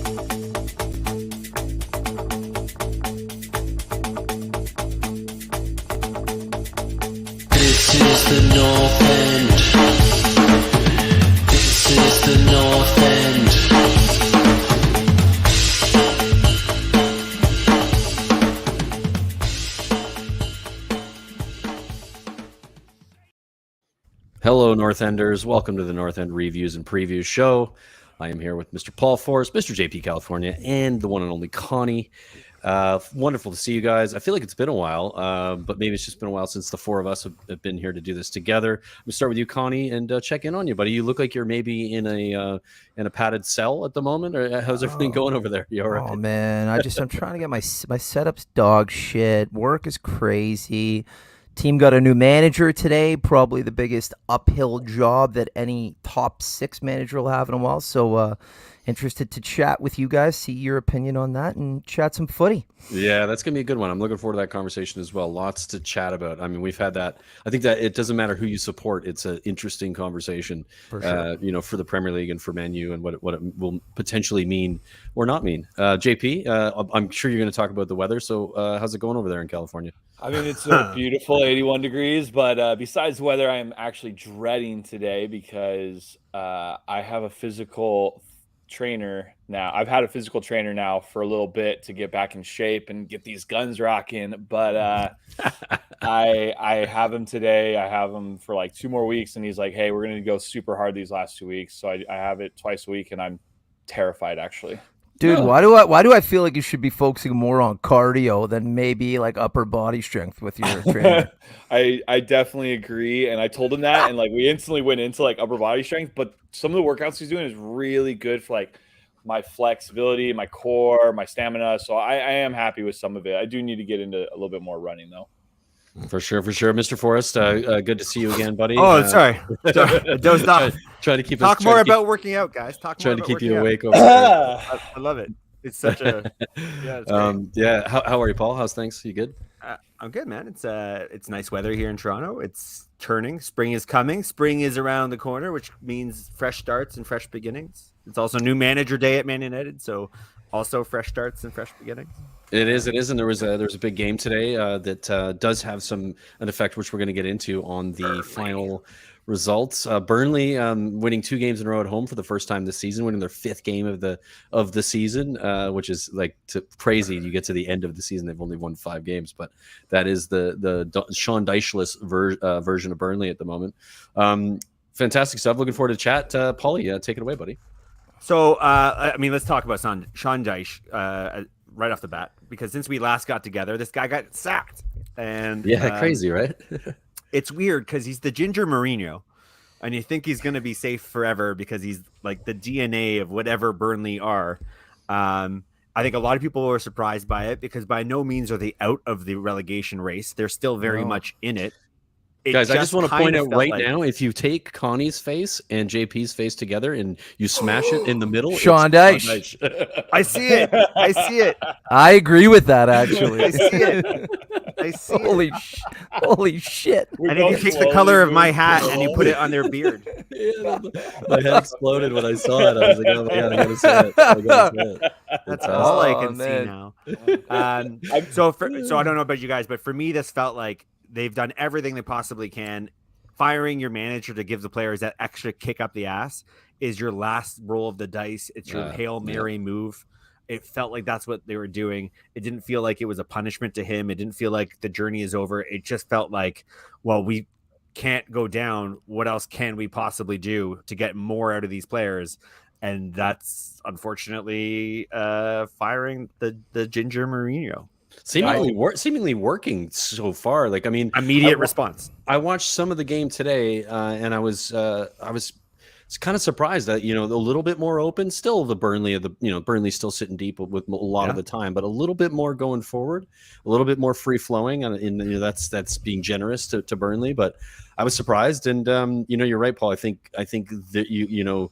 This is the North End. This is the North End. Hello, North Enders. Welcome to the North End Reviews and Previews show. I am here with Mr. Paul Forrest, Mr. JP California, and the one and only Connie. Wonderful to see you guys. I feel like it's been a while, but maybe it's just been a while since the four of us have been here to do this together. I'm going to start with you, Connie, and check in on you, buddy. You look like you're maybe in a padded cell at the moment, or how's everything going over there? You all right? Oh man, I'm trying to get my setup's dog shit. Work is crazy. Team got a new manager today, probably the biggest uphill job that any top 6 manager will have in a while. So interested to chat with you guys, see your opinion on that, and chat some footy. Yeah, that's going to be a good one. I'm looking forward to that conversation as well. Lots to chat about. I mean, we've had that. I think that it doesn't matter who you support. It's an interesting conversation, For sure. for the Premier League and for Man U and what it will potentially mean or not mean. JP, I'm sure you're going to talk about the weather. So how's it going over there in California? I mean, it's a beautiful 81 degrees, but besides the weather, I'm actually dreading today because I have a physical trainer now. I've had a physical trainer now for a little bit to get back in shape and get these guns rocking, but I have him today. I have him for like 2 more weeks, and he's like, hey, we're going to go super hard these last 2 weeks. So I have it twice a week, and I'm terrified, actually. Dude, why do I feel like you should be focusing more on cardio than maybe like upper body strength with your trainer? I definitely agree, and I told him that, and like we instantly went into like upper body strength, but some of the workouts he's doing is really good for like my flexibility, my core, my stamina. So I am happy with some of it. I do need to get into a little bit more running though. For sure. Mr. Forrest, good to see you again, buddy. Oh, sorry. I dozed off. Trying to keep Talk more about working out, guys. Trying to keep you awake over there. I love it. It's such a it's great. How are you, Paul? How's things? You good? I'm good, man. It's nice weather here in Toronto. It's turning. Spring is coming. Spring is around the corner, which means fresh starts and fresh beginnings. It's also new manager day at Man United, so also fresh starts and fresh beginnings. It is, and there's a big game today that does have an effect, which we're going to get into on the final results. Burnley winning 2 games in a row at home for the first time this season, winning their 5th game of the season, which is like crazy. You get to the end of the season, they've only won 5 games, but that is the Sean Dyche-less version of Burnley at the moment. Fantastic stuff. Looking forward to chat. Paulie, take it away, buddy. So, let's talk about Sean Dyche right off the bat, because since we last got together, this guy got sacked. And crazy, right? It's weird because he's the Ginger Mourinho, and you think he's going to be safe forever because he's like the DNA of whatever Burnley are. I think a lot of people were surprised by it because by no means are they out of the relegation race. They're still very much in it. Guys, I just want to point out right now, if you take Connie's face and JP's face together and you smash it in the middle, Sean Dyche. I see it. I agree with that, actually. I see it. Holy shit. And then you take the color of my hat and you put it on their beard. My head exploded when I saw it. I was like, oh my God, I gotta say it. That's all I can see now. So I don't know about you guys, but for me, this felt like they've done everything they possibly can. Firing your manager to give the players that extra kick up the ass is your last roll of the dice. It's your Hail Mary move. It felt like that's what they were doing. It didn't feel like it was a punishment to him. It didn't feel like the journey is over. It just felt like, well, we can't go down. What else can we possibly do to get more out of these players? And that's unfortunately firing the Ginger Mourinho. Seemingly working so far. Like, I mean, immediate response. I watched some of the game today, and I was kind of surprised that a little bit more open. Still, the Burnley Burnley still sitting deep with a lot of the time, but a little bit more going forward, a little bit more free flowing, and that's being generous to Burnley. But I was surprised, and you're right, Paul. I think that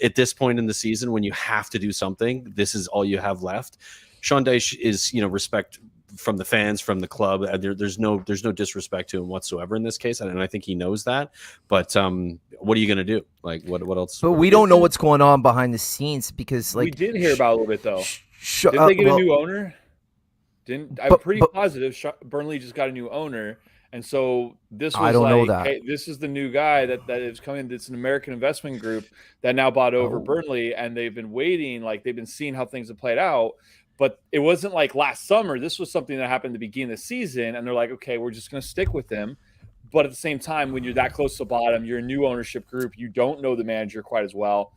at this point in the season, when you have to do something, this is all you have left. Sean Dyche is, respect from the fans, from the club. There's no disrespect to him whatsoever in this case, and I think he knows that. But what are you going to do? Like, what else? But we don't know what's going on behind the scenes because, like, we did hear about it a little bit though. Did they get a new owner? I'm pretty positive Burnley just got a new owner, and so this was know that. Hey, this is the new guy that is coming. It's an American investment group that now bought over Burnley, and they've been waiting, like they've been seeing how things have played out. But it wasn't like last summer. This was something that happened at the beginning of the season, and they're like, okay, we're just going to stick with him. But at the same time, when you're that close to the bottom, you're a new ownership group. You don't know the manager quite as well.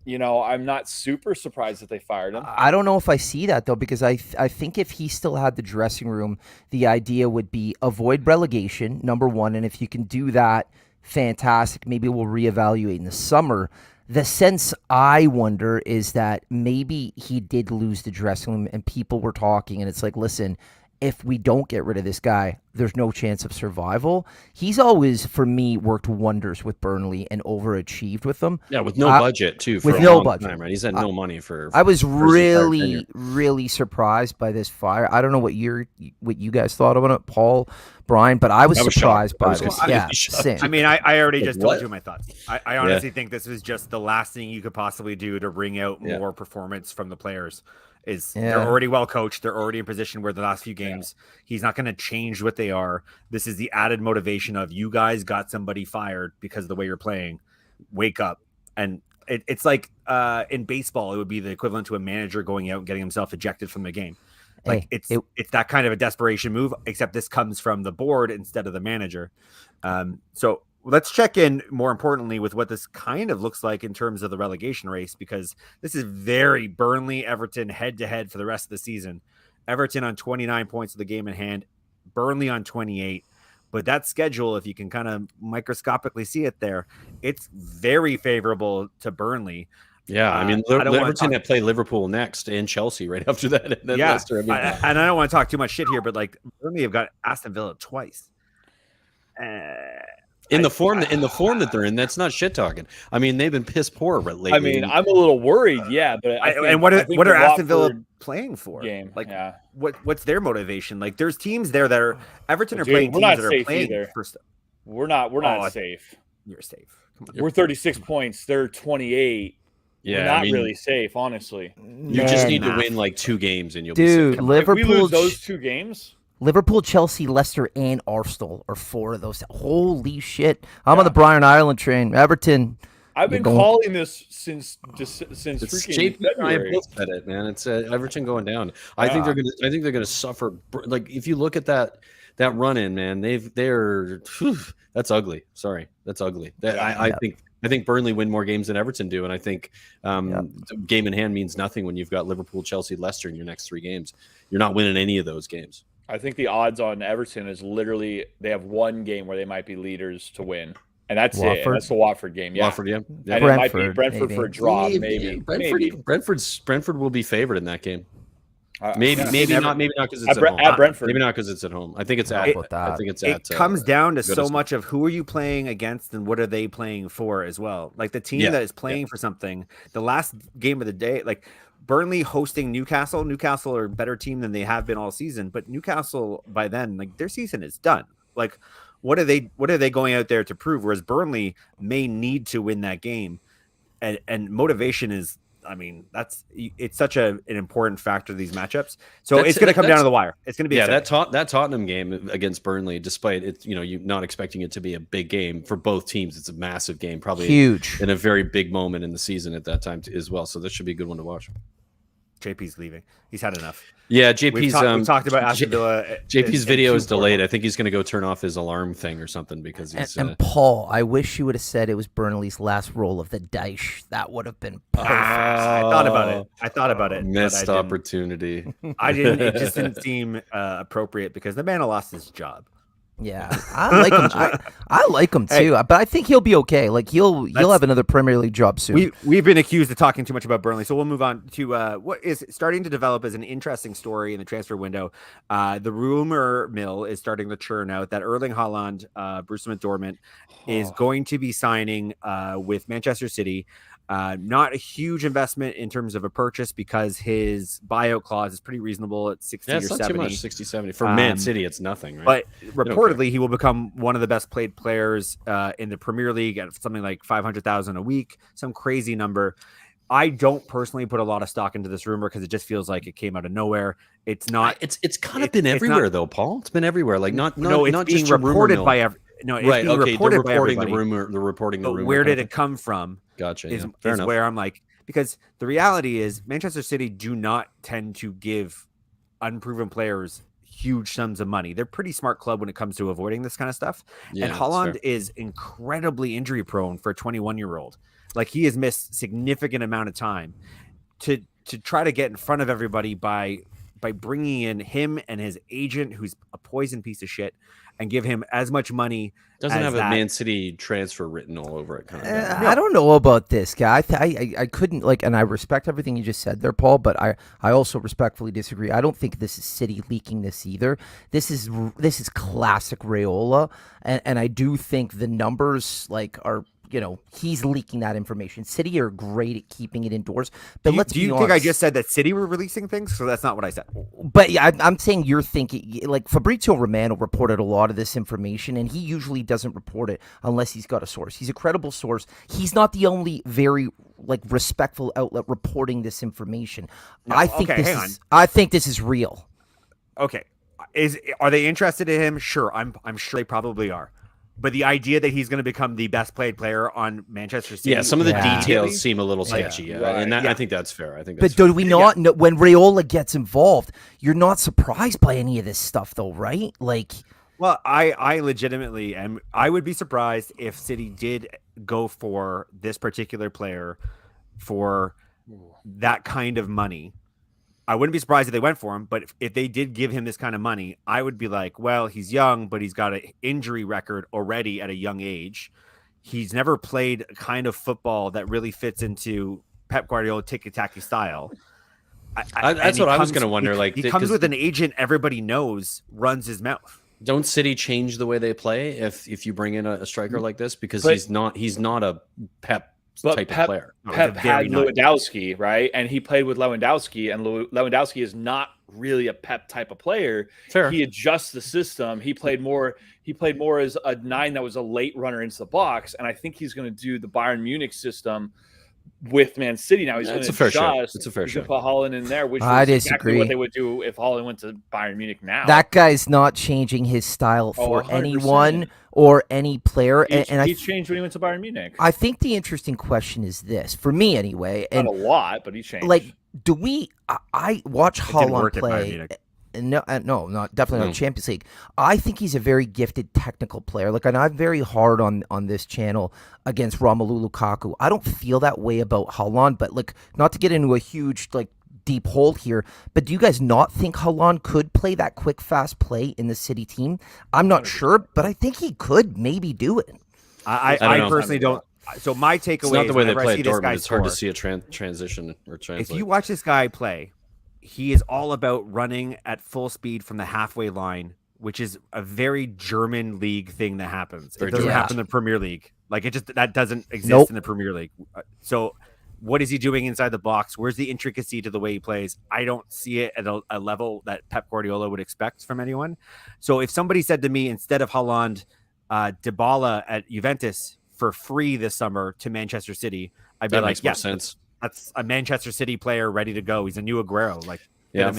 You know, I'm not super surprised that they fired him. I don't know if I see that, though, because I think if he still had the dressing room, the idea would be avoid relegation, number one. And if you can do that, fantastic. Maybe we'll reevaluate in the summer. The sense I wonder is that maybe he did lose the dressing room and people were talking, and it's like, listen, if we don't get rid of this guy, there's no chance of survival. He's always, for me, worked wonders with Burnley and overachieved with them. Yeah, with no budget, too. For with a no long budget. Time, right? He's had no money for I was really surprised by this fire. I don't know what you guys thought about it, Paul, Brian, but I was surprised by this. Yeah, same. I mean, I already just told you my thoughts. I honestly think this was just the last thing you could possibly do to wring out more performance from the players. They're already well coached. They're already in position where the last few games, he's not going to change what they are. This is the added motivation of you guys got somebody fired because of the way you're playing. Wake up. And it's like in baseball, it would be the equivalent to a manager going out and getting himself ejected from the game. Like it's that kind of a desperation move, except this comes from the board instead of the manager. So let's check in more importantly with what this kind of looks like in terms of the relegation race, because this is very Burnley Everton head to head for the rest of the season. Everton on 29 points of the game in hand, Burnley on 28. But that schedule, if you can kind of microscopically see it there, it's very favorable to Burnley. Yeah, I mean, Everton have played Liverpool next and Chelsea right after that. And then Leicester. And I don't want to talk too much shit here, but like Burnley have got Aston Villa twice. In the form that they're in, that's not shit talking. I mean, they've been piss poor lately. I mean, I'm a little worried, but what are Aston Villa playing for? Game, like, what's their motivation? Like, there's teams there that are Everton are playing teams that are playing for stuff. We're not safe. You're safe. We're 36 points. They're 28. Yeah, we're not really safe, honestly. You just need to win like 2 games, and you'll be safe. Liverpool. If we lose those 2 games. Liverpool, Chelsea, Leicester, and Arsenal are 4 of those. Holy shit! I'm on the Brian Ireland train. Everton. I've been calling this since freaking February. I said it, man. It's Everton going down. I think they're gonna suffer. Like if you look at that run in, man, they're that's ugly. Sorry, that's ugly. I think Burnley win more games than Everton do, and I think game in hand means nothing when you've got Liverpool, Chelsea, Leicester in your next 3 games. You're not winning any of those games. I think the odds on Everton is literally they have 1 game where they might be leaders to win, and that's it. And that's the Watford game. Yeah, Watford, yeah. And Brentford, it might be Brentford for a draw, maybe. Brentford will be favored in that game. Maybe not because it's at home. At Brentford. Maybe not because it's at home. I think it's at. It comes down to so much of who are you playing against and what are they playing for as well. Like the team that is playing for something. The last game of the day, like Burnley hosting Newcastle. Newcastle are a better team than they have been all season, but Newcastle by then, like their season is done. Like what are they going out there to prove? Whereas Burnley may need to win that game, and motivation is. I mean, it's such an important factor of these matchups. So it's going to come down to the wire. It's going to be that Tottenham game against Burnley, despite it, you not expecting it to be a big game for both teams. It's a massive game, probably huge in a very big moment in the season at that time as well. So this should be a good one to watch. JP's leaving. He's had enough. Yeah, JP's. We talked about Aston Villa. JP's video is delayed. I think he's going to go turn off his alarm thing or something because he's. And Paul, I wish you would have said it was Burnley's last roll of the dice. That would have been perfect. I thought about it. Missed opportunity. I didn't. It just didn't seem appropriate because the man lost his job. Yeah, I like him. I like him too, but I think he'll be okay. Like he'll have another Premier League job soon. We've been accused of talking too much about Burnley, so we'll move on to what is starting to develop as an interesting story in the transfer window. The rumor mill is starting to churn out that Erling Haaland, Borussia Dortmund, is going to be signing with Manchester City. Not a huge investment in terms of a purchase because his buyout clause is pretty reasonable at 60 Yeah, or it's not 70. too much. 60, 70. For Man City, it's nothing, right? But don't reportedly, he will become one of the best paid players in the Premier League at something like 500,000 a week, some crazy number. I don't personally put a lot of stock into this rumor because it just feels like it came out of nowhere. It's not. It's kind of been everywhere though, Paul. It's been everywhere. Like not it's not being just reported by it's right. being Okay, reported by reporting everybody. the rumor. They're reporting the But rumor. where did it come from? Gotcha. Is Fair enough. where I'm like, because the reality is Manchester City do not tend to give unproven players huge sums of money. They're a pretty smart club when it comes to avoiding this kind of stuff. Yeah, and that's Haaland fair. is incredibly injury prone for a 21-year-old. Like he has missed significant amount of time to try to get in front of everybody by bringing in him and his agent, who's a poison piece of shit, and give him as much money. Doesn't as have that. a Man City transfer written all over it, kind of. I don't know about this guy. I couldn't and I respect everything you just said there, Paul. But I also respectfully disagree. I don't think this is City leaking this either. This is classic Raiola, and I do think the numbers are. He's leaking that information. City are great at keeping it indoors. But do you think I just said that City were releasing things? So that's not what I said. But yeah, I'm saying you're thinking like Fabrizio Romano reported a lot of this information, and he usually doesn't report it unless he's got a source. He's a credible source. He's not the only very respectful outlet reporting this information. No, I think I think this is real. Okay, are they interested in him? Sure, I'm sure they probably are. But the idea that he's going to become the best played player on Manchester City, some of the details seem a little sketchy, and I think that's fair. But do we not know when Raiola gets involved? You're not surprised by any of this stuff, though, right? Well, I legitimately am. I would be surprised if City did go for this particular player for that kind of money. I wouldn't be surprised if they went for him, but if they did give him this kind of money, I would be like, well, he's young, but he's got an injury record already at a young age. He's never played a kind of football that really fits into Pep Guardiola tiki-taka style. That's what I was going to wonder. He comes with an agent everybody knows runs his mouth. Don't City change the way they play if you bring in a striker like this? Because he's not a Pep type of player. Pep had Lewandowski, right? And he played with Lewandowski, and Lewandowski is not really a Pep type of player. Fair. He adjusts the system. He played more as a 9 that was a late runner into the box, and I think he's going to do the Bayern Munich system with Man City now. He's going to adjust. It's a fair shot. Put Haaland in there, which I is disagree. exactly what they would do if Haaland went to Bayern Munich now. That guy's not changing his style for 100%. anyone or any player. He changed when he went to Bayern Munich. I think the interesting question is this, for me anyway. And not a lot, but he changed. Do we? I watch Haaland play. No, definitely not Champions League. I think he's a very gifted technical player. And I'm very hard on this channel against Romelu Lukaku. I don't feel that way about Haaland, but not to get into a huge deep hole here, but do you guys not think Haaland could play that quick, fast play in the City team? I'm not sure, but I think he could maybe do it. I personally don't. So my takeaway it's not the way they play at at Dortmund. It's hard to see a transition or translate. If you watch this guy play, he is all about running at full speed from the halfway line, which is a very German league thing that happens. It doesn't happen in the Premier League. That doesn't exist in the Premier League. So what is he doing inside the box? Where's the intricacy to the way he plays? I don't see it at a level that Pep Guardiola would expect from anyone. So if somebody said to me, instead of Haaland, Dybala at Juventus for free this summer to Manchester City, I'd be makes more sense. That's a Manchester City player ready to go. He's a new Aguero.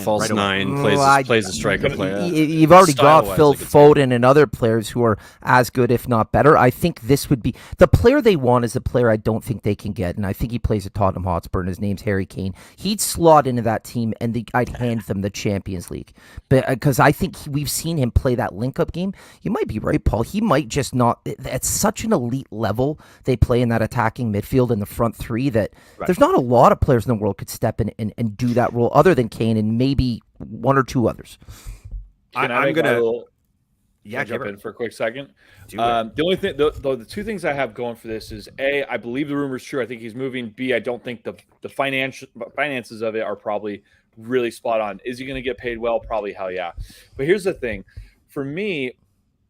False nine, plays a striker player. You've already got Phil Foden and other players who are as good, if not better. I think this would be the player they want is a player I don't think they can get, and I think he plays at Tottenham Hotspur, and his name's Harry Kane. He'd slot into that team, and I'd hand them the Champions League, because I think we've seen him play that link-up game. You might be right, Paul. He might just not. At such an elite level, they play in that attacking midfield in the front three that there's not a lot of players in the world could step in and do that role other than Kane and maybe one or two others. I'm gonna jump in for a quick second. The only thing, the two things I have going for this is A, I believe the rumor is true. I think he's moving. B, I don't think the finances of it are probably really spot on. Is he going to get paid well? Probably, hell yeah. But here's the thing, for me,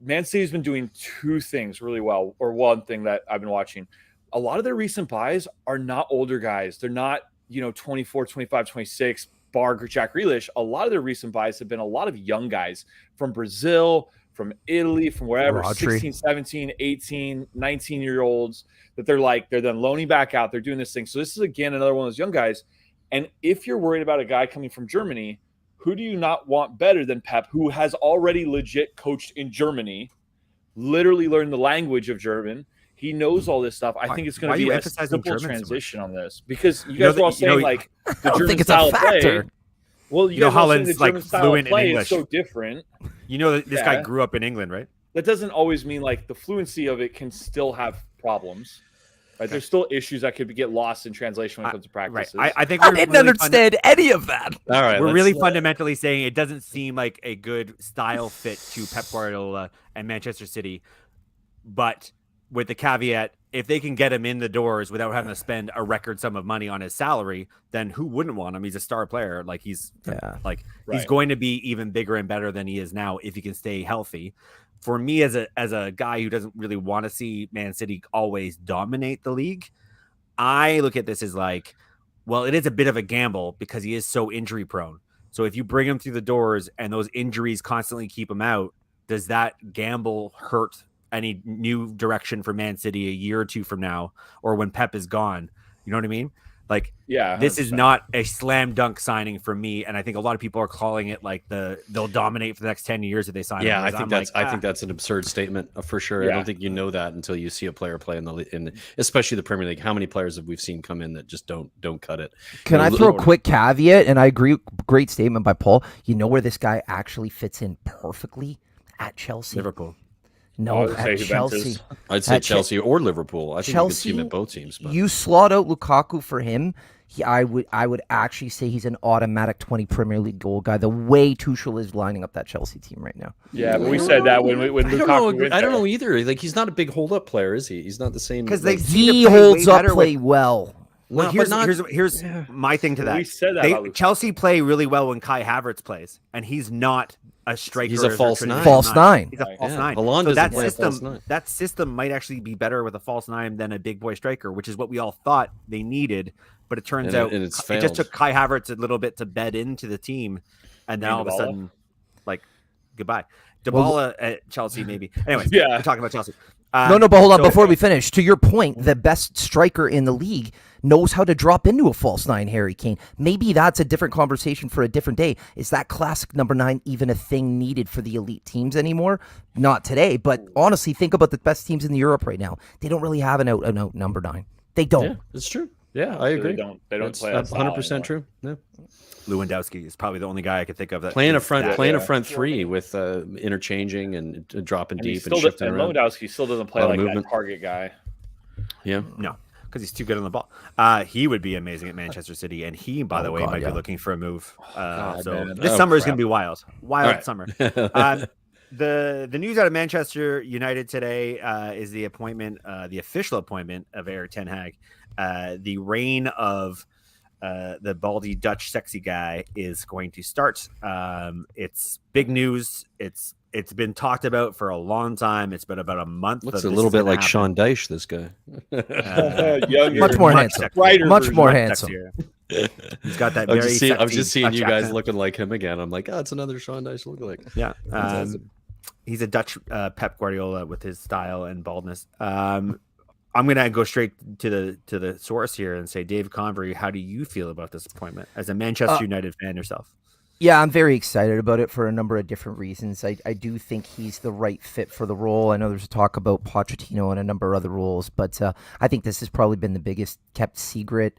Man City's been doing two things really well, or one thing that I've been watching. a lot of their recent buys are not older guys. They're not, 24, 25, 26, bar Jack Grealish. A lot of their recent buys have been a lot of young guys from Brazil, from Italy, from wherever, Rodri. 16, 17, 18, 19-year-olds that they're then loaning back out. They're doing this thing. So this is, again, another one of those young guys. And if you're worried about a guy coming from Germany, who do you not want better than Pep, who has already legit coached in Germany, literally learned the language of German? He knows all this stuff. I think it's going to be a simple transition on this, because you guys were all saying like the German style of play. Well, you guys are saying the German style of play is so different. This guy grew up in England, right? That doesn't always mean like the fluency of it can still have problems. Right? There's still issues that could get lost in translation when it comes to practices. Right. I think I didn't understand any of that. All right, we're really fundamentally saying it doesn't seem like a good style fit to Pep Guardiola and Manchester City, but with the caveat, if they can get him in the doors without having to spend a record sum of money on his salary, then who wouldn't want him? He's a star player. Like he's going to be even bigger and better than he is now if he can stay healthy. For me, as a guy who doesn't really want to see Man City always dominate the league, I look at this as like, well, it is a bit of a gamble because he is so injury prone. So if you bring him through the doors and those injuries constantly keep him out, does that gamble hurt any new direction for Man City a year or two from now, or when Pep is gone? You know what I mean? Like, yeah, this is not a slam dunk signing for me, and I think a lot of people are calling it like they'll dominate for the next 10 years if they sign. Yeah, him. I think that's an absurd statement for sure. Yeah. I don't think you know that until you see a player play in especially the Premier League. How many players have we seen come in that just don't cut it? Can I throw a quick caveat? And I agree. Great statement by Paul. You know where this guy actually fits in perfectly? At Chelsea. Liverpool. No, at Chelsea. I'd say Chelsea or Liverpool. I think Chelsea, you could see him at both teams. But. You slot out Lukaku for him. I would actually say he's an automatic 20 Premier League goal guy. The way Tuchel is lining up that Chelsea team right now. Yeah, but we said that when Lukaku. I don't know either. Like he's not a big hold up player, is he? He's not the same. Because he holds up play well. Well, here's my thing to that. We said that Chelsea play really well when Kai Havertz plays, and he's not a striker. He's a false nine. False nine. He's a false nine. So that system might actually be better with a false nine than a big boy striker, which is what we all thought they needed. But it turns out it just took Kai Havertz a little bit to bed into the team, and then all of a sudden, like, goodbye. Dybala at Chelsea, maybe. Anyways, we're talking about Chelsea. But hold on. Before we finish, to your point, the best striker in the league knows how to drop into a false nine, Harry Kane. Maybe that's a different conversation for a different day. Is that classic number 9 even a thing needed for the elite teams anymore? Not today, but honestly, think about the best teams in Europe right now. They don't really have an out number 9. They don't. Yeah, it's true. Yeah, I agree. They don't play. That's 100% true. Yeah. Lewandowski is probably the only guy I could think of that playing a front three with interchanging and dropping deep and shifting around. Lewandowski still doesn't play like that target guy. Yeah, no, because he's too good on the ball. He would be amazing at Manchester City, and he, by the way, might be looking for a move. This summer is going to be wild summer. The news out of Manchester United today is the appointment, the official appointment of Erik Ten Hag. The reign of the baldy Dutch sexy guy is going to start. It's big news. It's been talked about for a long time. It's been about a month. Looks a little bit like Sean Dyche, this guy. Younger, much more handsome. Much more handsome. He's got that. I'm just seeing you guys looking like him again. I'm like, it's another Sean Dyche lookalike. Yeah. He's a Dutch Pep Guardiola with his style and baldness. I'm going to go straight to the source here and say, Dave Convery, how do you feel about this appointment as a Manchester United fan yourself? Yeah, I'm very excited about it for a number of different reasons. I do think he's the right fit for the role. I know there's talk about Pochettino and a number of other roles, but I think this has probably been the biggest kept secret,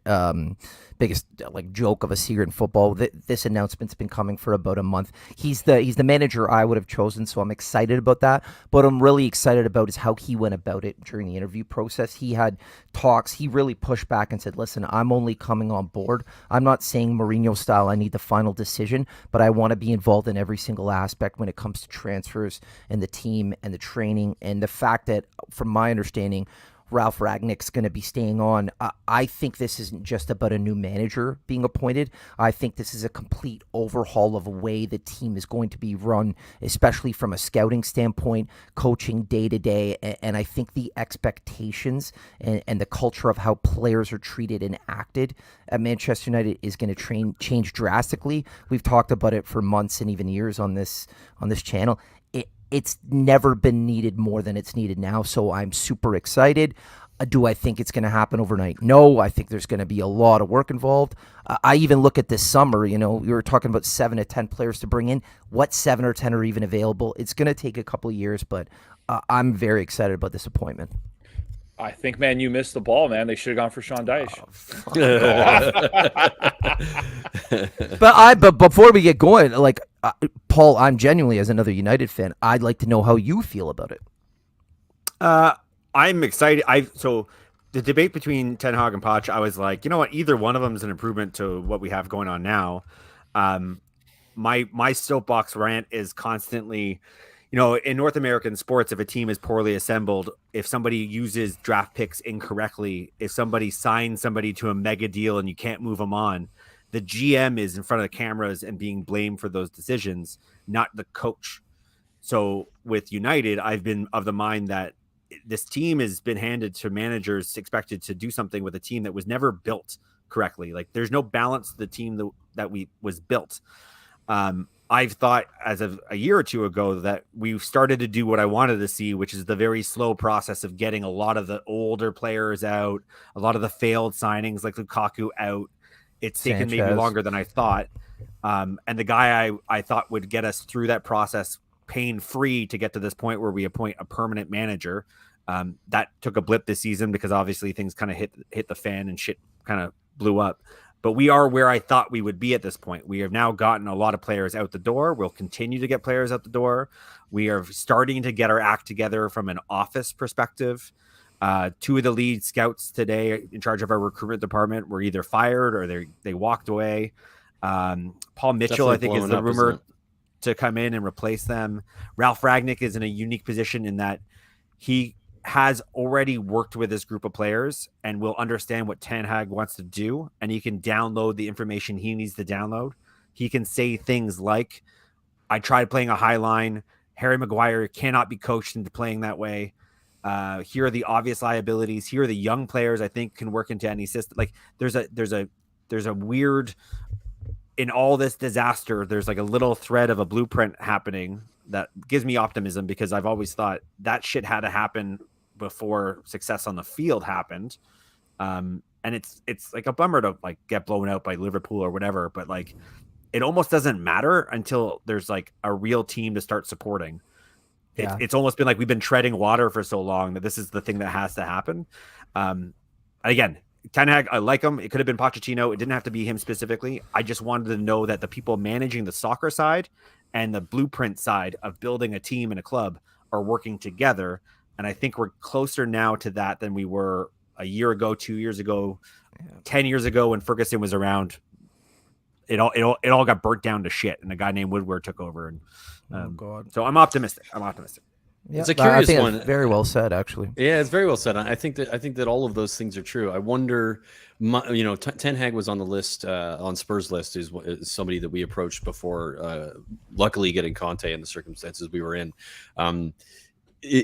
biggest joke of a secret in football. This announcement's been coming for about a month. He's the manager I would have chosen, so I'm excited about that. But I'm really excited about is how he went about it during the interview process. He had talks. He really pushed back and said, listen, I'm only coming on board. I'm not saying Mourinho style, I need the final decision, but I want to be involved in every single aspect when it comes to transfers and the team and the training and the fact that, from my understanding, Ralph Ragnick's going to be staying on. I think this isn't just about a new manager being appointed. I think this is a complete overhaul of a way the team is going to be run, especially from a scouting standpoint, coaching day to day. And I think the expectations and the culture of how players are treated and acted at Manchester United is going to change drastically. We've talked about it for months and even years on this channel. It's never been needed more than it's needed now, so I'm super excited. Do I think it's going to happen overnight? No, I think there's going to be a lot of work involved. I even look at this summer, we were talking about 7 to 10 players to bring in. What 7 or 10 are even available? It's going to take a couple of years, but I'm very excited about this appointment. I think, man, you missed the ball, man. They should have gone for Sean Dyche. But before we get going, Paul, I'm genuinely, as another United fan, I'd like to know how you feel about it. I'm excited. So the debate between Ten Hag and Poch, I was like, you know what? Either one of them is an improvement to what we have going on now. My soapbox rant is constantly, in North American sports, if a team is poorly assembled, if somebody uses draft picks incorrectly, if somebody signs somebody to a mega deal and you can't move them on, the GM is in front of the cameras and being blamed for those decisions, not the coach. So with United, I've been of the mind that this team has been handed to managers expected to do something with a team that was never built correctly. Like, there's no balance to the team that was built. I've thought as of a year or two ago that we started to do what I wanted to see, which is the very slow process of getting a lot of the older players out, a lot of the failed signings like Lukaku out. It's taken maybe longer than I thought. And the guy I thought would get us through that process pain-free to get to this point where we appoint a permanent manager. That took a blip this season because obviously things kind of hit the fan and shit kind of blew up. But we are where I thought we would be at this point. We have now gotten a lot of players out the door. We'll continue to get players out the door. We are starting to get our act together from an office perspective. 2 of the lead scouts today in charge of our recruitment department were either fired or they walked away. Paul Mitchell, I think, is the rumor to come in and replace them. Ralph Ragnick is in a unique position in that he has already worked with this group of players and will understand what Ten Hag wants to do, and he can download the information he needs to download. He can say things like, I tried playing a high line. Harry Maguire cannot be coached into playing that way. Here are the obvious liabilities. Here are the young players I think can work into any system. Like, there's a weird, in all this disaster, there's like a little thread of a blueprint happening that gives me optimism, because I've always thought that shit had to happen before success on the field happened. And it's like a bummer to like get blown out by Liverpool or whatever, but like it almost doesn't matter until there's like a real team to start supporting. Yeah. It's almost been like we've been treading water for so long that this is the thing that has to happen. Again, Ten Hag, I like him. It could have been Pochettino. It didn't have to be him specifically. I just wanted to know that the people managing the soccer side and the blueprint side of building a team and a club are working together. And I think we're closer now to that than we were a year ago, 2 years ago, 10 years ago when Ferguson was around. It all got burnt down to shit, and a guy named Woodward took over. And so I'm optimistic. Yeah, it's a curious one. It's very well said, actually. Yeah, it's very well said. I think that all of those things are true. I wonder, Ten Hag was on the list, on Spurs' list, is somebody that we approached before. Luckily, getting Conte in the circumstances we were in.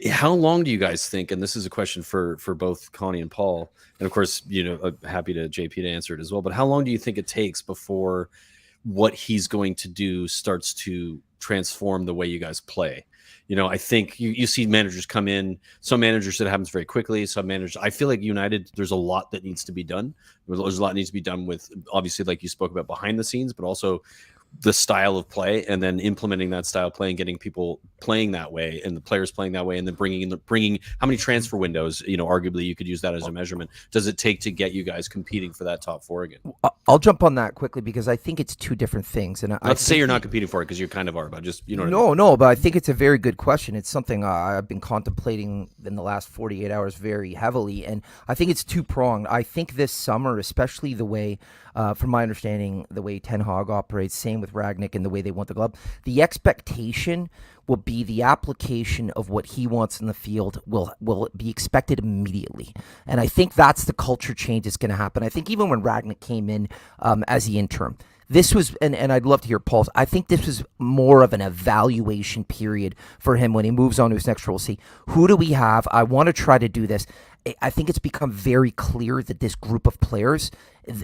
How long do you guys think? And this is a question for both Connie and Paul, and of course, happy to JP to answer it as well. But how long do you think it takes before what he's going to do starts to transform the way you guys play? I think you see managers come in. Some managers, it happens very quickly. Some managers, I feel like United, there's a lot that needs to be done. There's a lot that needs to be done with, obviously, like you spoke about, behind the scenes, but also the style of play, and then implementing that style of play and getting people playing that way and the players playing that way, and then bringing how many transfer windows, arguably you could use that as a measurement, does it take to get you guys competing for that top 4 again? I'll jump on that quickly because I think it's 2 different things. And not to say you're not competing for it, because you kind of are, but just, No, but I think it's a very good question. It's something I've been contemplating in the last 48 hours very heavily, and I think it's 2-pronged. I think this summer, especially the way, from my understanding, the way Ten Hag operates, same with Ragnick and the way they want the club, the expectation will be the application of what he wants in the field will be expected immediately. And I think that's the culture change that's going to happen. I think even when Ragnick came in as the interim, this was, and I'd love to hear Paul's, I think this was more of an evaluation period for him when he moves on to his next role. See, who do we have? I want to try to do this. I think it's become very clear that this group of players,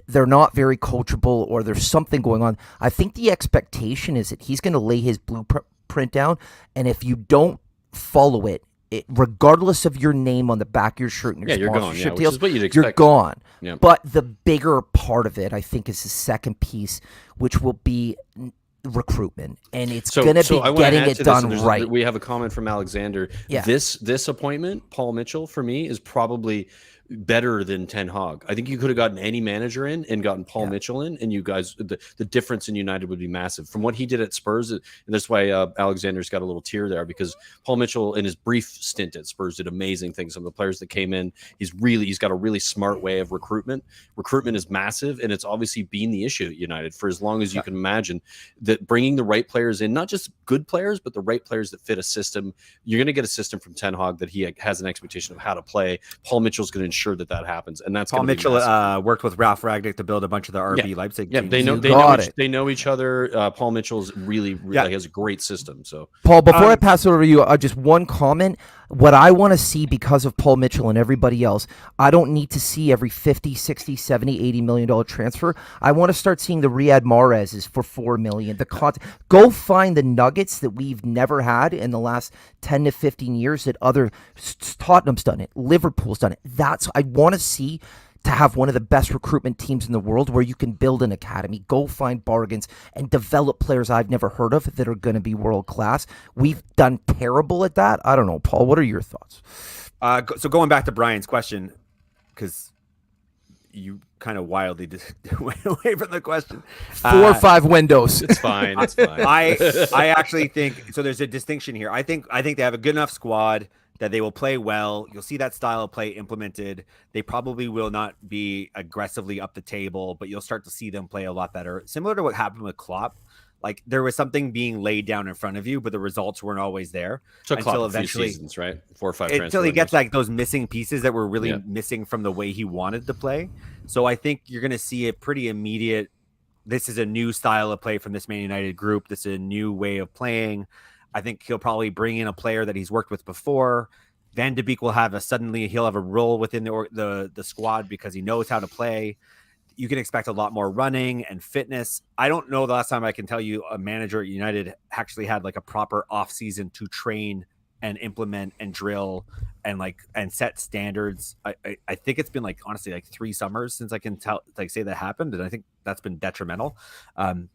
they're not very coachable, or there's something going on. I think the expectation is that he's going to lay his blueprint down, and if you don't follow it, regardless of your name on the back of your shirt and your sponsorship deals, you're gone. Yeah. But the bigger part of it, I think, is the second piece, which will be recruitment, and it's going to be getting it done right. We have a comment from Alexander. Yeah. This appointment, Paul Mitchell, for me, is probably better than Ten Hag. I think you could have gotten any manager in and gotten Paul Mitchell in, and you guys, the difference in United would be massive from what he did at Spurs. And that's why Alexander's got a little tear there, because Paul Mitchell, in his brief stint at Spurs, did amazing things. Some of the players that came in, he's got a really smart way of recruitment. Recruitment is massive, and it's obviously been the issue at United for as long as you can imagine. That bringing the right players in, not just good players, but the right players that fit a system. You're going to get a system from Ten Hag that he has an expectation of how to play. Paul Mitchell's going to ensure that happens, and that's Paul Mitchell worked with Ralph Ragnick to build a bunch of the RB Leipzig teams. They know each other. Paul Mitchell's really has a great system. So Paul, before I pass it over to you, just one comment. What I want to see, because of Paul Mitchell and everybody else, I don't need to see every 50, 60, 70, $80 million transfer. I want to start seeing the Riyad Mahrez's for $4 million. Go find the nuggets that we've never had in the last 10 to 15 years that Tottenham's done it, Liverpool's done it. I want to see to have one of the best recruitment teams in the world where you can build an academy, go find bargains, and develop players I've never heard of that are going to be world class. We've done terrible at that. I don't know, Paul, what are your thoughts? So going back to Brian's question, because you kind of wildly went away from the question. 4 or 5 windows. It's fine. It's fine. I actually think so. There's a distinction here. I think they have a good enough squad that they will play well. You'll see that style of play implemented. They probably will not be aggressively up the table, but you'll start to see them play a lot better. Similar to what happened with Klopp. Like, there was something being laid down in front of you, but the results weren't always there. So until eventually, a few seasons, right? 4 or 5 until he gets like those missing pieces that were really missing from the way he wanted to play. So I think you're going to see a pretty immediate, this is a new style of play from this Man United group. This is a new way of playing. I think he'll probably bring in a player that he's worked with before. Van de Beek will have he'll have a role within the squad because he knows how to play. You can expect a lot more running and fitness. I don't know the last time I can tell you a manager at United actually had like a proper off season to train and implement and drill and set standards. I think it's been honestly 3 summers since I can say that happened, and I think that's been detrimental. And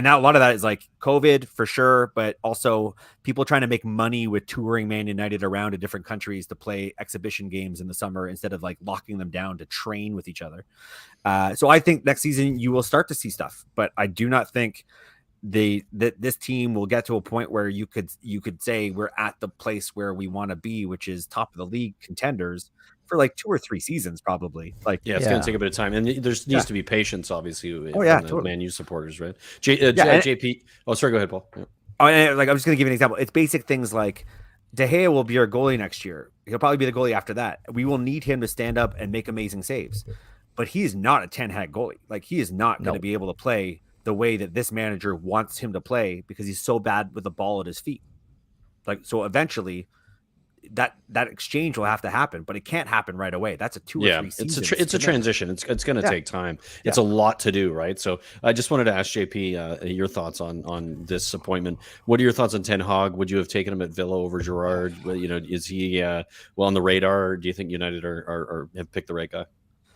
now a lot of that is COVID for sure, but also people trying to make money with touring Man United around to different countries to play exhibition games in the summer instead of locking them down to train with each other. So I think next season you will start to see stuff, but I do not think that this team will get to a point where you could say we're at the place where we want to be, which is top of the league contenders for 2 or 3 seasons, probably. It's going to take a bit of time, and there needs to be patience, obviously. Totally. Man U supporters, right? JP. Oh, sorry. Go ahead, Paul. Yeah. Oh, and I'm just going to give you an example. It's basic things like De Gea will be our goalie next year. He'll probably be the goalie after that. We will need him to stand up and make amazing saves, but he is not a Ten Hag goalie. He is not going to be able to play the way that this manager wants him to play because he's so bad with the ball at his feet. So eventually that exchange will have to happen, but it can't happen right away. That's a 2 or 3 seasons. It's a transition. It's going to take time. It's a lot to do, right? So I just wanted to ask JP your thoughts on this appointment. What are your thoughts on Ten Hag? Would you have taken him at Villa over Gerrard? Is he on the radar, or do you think United are have picked the right guy?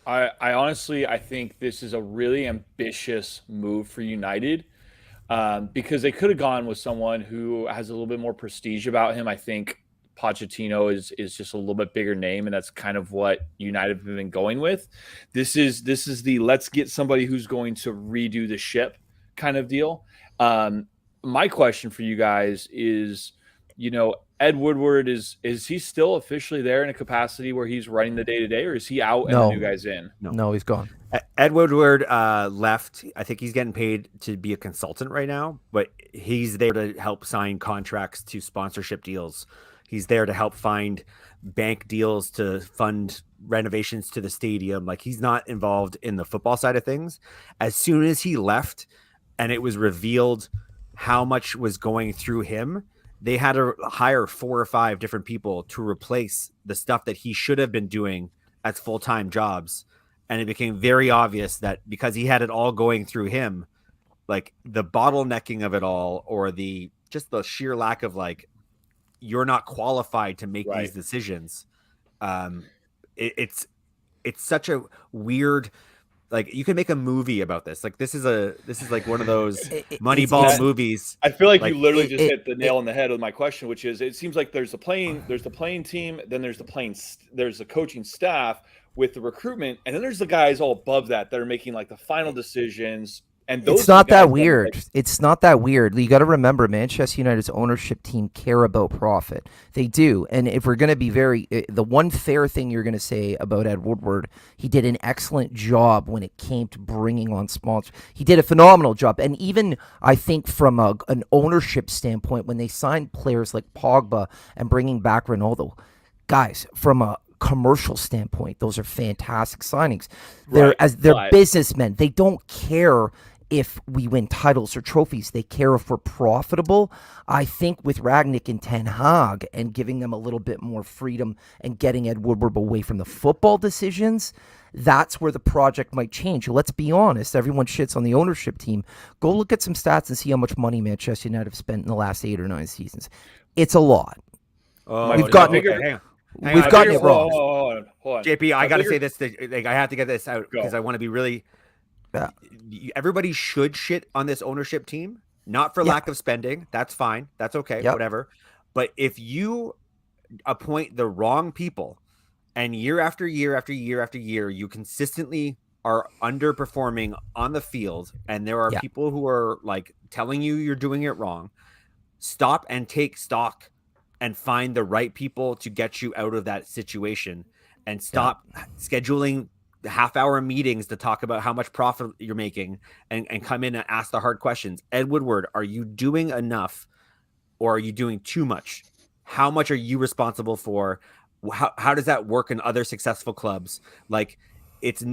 I honestly, I think this is a really ambitious move for United because they could have gone with someone who has a little bit more prestige about him. I think Pochettino is just a little bit bigger name, and that's kind of what United have been going with. This is the let's get somebody who's going to redo the ship kind of deal. My question for you guys is, Ed Woodward is he still officially there in a capacity where he's running the day-to-day, or is he out and the new guy's in? No, he's gone. Ed Woodward left. I think he's getting paid to be a consultant right now, but he's there to help sign contracts to sponsorship deals. He's there to help find bank deals to fund renovations to the stadium. Like, he's not involved in the football side of things. As soon as he left and it was revealed how much was going through him, they had to hire 4 or 5 different people to replace the stuff that he should have been doing as full-time jobs. And it became very obvious that because he had it all going through him, like the bottlenecking of it all, or the sheer lack of like, you're not qualified to make these decisions. It's such a weird, like, you can make a movie about this. Like, this is like one of those Moneyball movies. I feel like you literally just hit the nail on the head with my question, which is, it seems like there's the playing team, then there's the coaching staff with the recruitment, and then there's the guys all above that are making like the final decisions. And those it's not that weird. It's not that weird. You got to remember, Manchester United's ownership team care about profit. They do. And if we're going to be the one fair thing you're going to say about Ed Woodward, he did an excellent job when it came to bringing on sponsors. He did a phenomenal job. And even, I think, from an ownership standpoint, when they signed players like Pogba and bringing back Ronaldo, guys, from a commercial standpoint, those are fantastic signings. They're businessmen. They don't care if we win titles or trophies. They care if we're profitable. I think with Ragnick and Ten Hag and giving them a little bit more freedom and getting Ed Woodward away from the football decisions, that's where the project might change. Let's be honest. Everyone shits on the ownership team. Go look at some stats and see how much money Manchester United have spent in the last 8 or 9 seasons. It's a lot. We've gotten it wrong. Hold on. JP, I got to say this. I have to get this out because I want to be really. Everybody should shit on this ownership team, not for lack of spending. That's fine. That's okay. Whatever. But if you appoint the wrong people, and year after year after year after year, you consistently are underperforming on the field, and there are people who are like telling you you're doing it wrong, stop and take stock and find the right people to get you out of that situation, and stop scheduling half-hour meetings to talk about how much profit you're making, and come in and ask the hard questions. Ed Woodward, are you doing enough, or are you doing too much? How much are you responsible for? How does that work in other successful clubs? Like, it's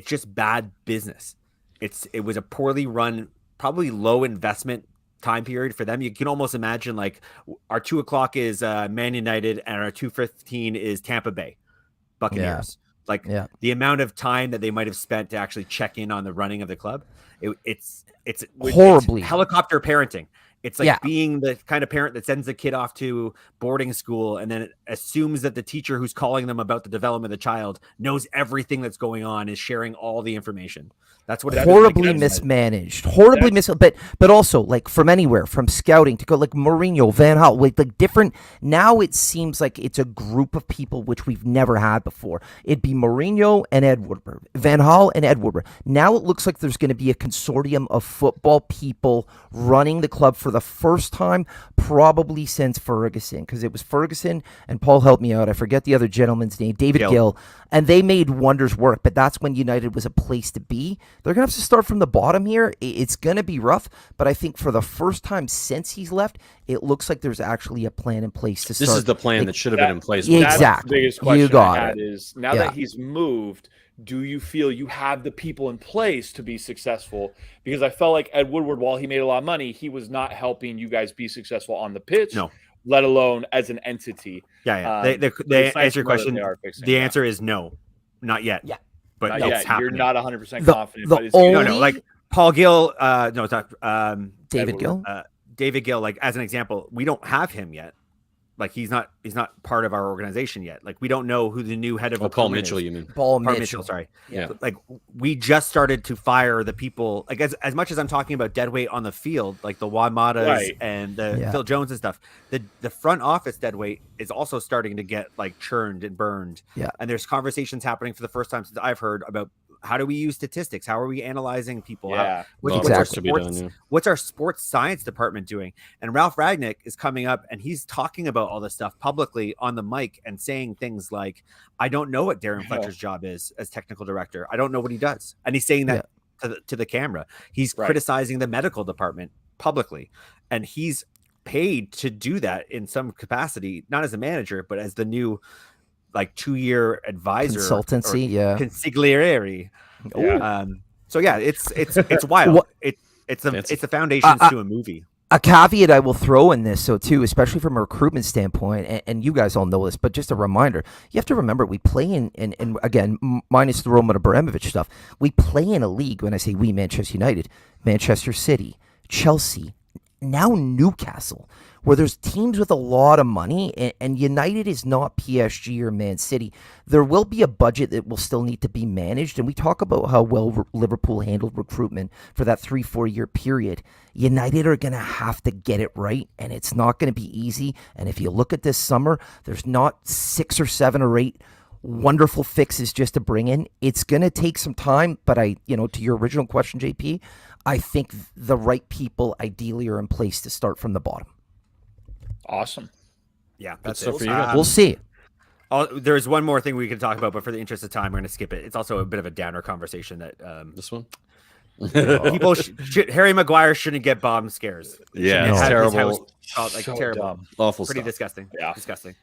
just bad business. It was a poorly run, probably low investment time period for them. You can almost imagine, like, our 2:00 is Man United and our 2:15 is Tampa Bay Buccaneers. The amount of time that they might have spent to actually check in on the running of the club, it's horribly helicopter parenting. It's like being the kind of parent that sends the kid off to boarding school and then it assumes that the teacher who's calling them about the development of the child knows everything that's going on, is sharing all the information. That's what horribly mismanaged, but also, like, from anywhere, from scouting to go, like Mourinho, Van Gaal, like different. Now it seems like it's a group of people which we've never had before. It'd be Mourinho and Ed Woodward, Van Gaal and Ed Woodward. Now it looks like there's going to be a consortium of football people running the club for the first time, probably since Ferguson, because it was Ferguson and Paul, help me out, I forget the other gentleman's name, David Gill, and they made wonders work. But that's when United was a place to be. They're going to have to start from the bottom here. It's going to be rough, but I think for the first time since he's left, it looks like there's actually a plan in place to start. This is the plan that should have been in place. Exactly. The biggest question I had is, now that he's moved, do you feel you have the people in place to be successful? Because I felt like Ed Woodward, while he made a lot of money, he was not helping you guys be successful on the pitch, let alone as an entity. They answer your question. The answer is no, not yet. But it's happening. You're not 100% confident. Like Paul Gill, David Gill. David Gill, like, as an example, we don't have him yet. Like, he's not part of our organization yet. Like, we don't know who the new head of Paul Mitchell is. You mean Paul Mitchell? Sorry. Yeah. Like, we just started to fire the people. Like, as much as I'm talking about deadweight on the field, like the Juan Matas and the Phil Jones and stuff, the front office deadweight is also starting to get like churned and burned. Yeah. And there's conversations happening for the first time since I've heard about How do we use statistics? How are we analyzing people? Yeah. What's our sports science department doing? And Ralph Ragnick is coming up and he's talking about all this stuff publicly on the mic and saying things like, I don't know what Darren Fletcher's job is as technical director. I don't know what he does. And he's saying that to the camera. He's criticizing the medical department publicly. And he's paid to do that in some capacity, not as a manager, but as the new 2-year advisor, consultancy, consigliere. So it's wild. It's a foundation to a movie. A caveat I will throw in this, so too, especially from a recruitment standpoint, and you guys all know this, but just a reminder, you have to remember we play in again, minus the Roman Abramovich stuff, we play in a league, when I say we, Manchester United, Manchester City, Chelsea, now Newcastle, where there's teams with a lot of money, and United is not PSG or Man City. There will be a budget that will still need to be managed, and we talk about how well Liverpool handled recruitment for that 3-4 year period. United are going to have to get it right, and it's not going to be easy. And if you look at this summer, there's not 6 or 7 or 8 wonderful fixes just to bring in. It's going to take some time, but to your original question, JP, I think the right people ideally are in place to start from the bottom. Awesome. Yeah, that's it for you guys. We'll see. There's one more thing we can talk about, but for the interest of time, we're going to skip it. It's also a bit of a downer conversation that this one. People Harry Maguire shouldn't get bomb scares. Yeah, it's terrible. Terrible. Awful Pretty stuff. disgusting. Yeah. Disgusting.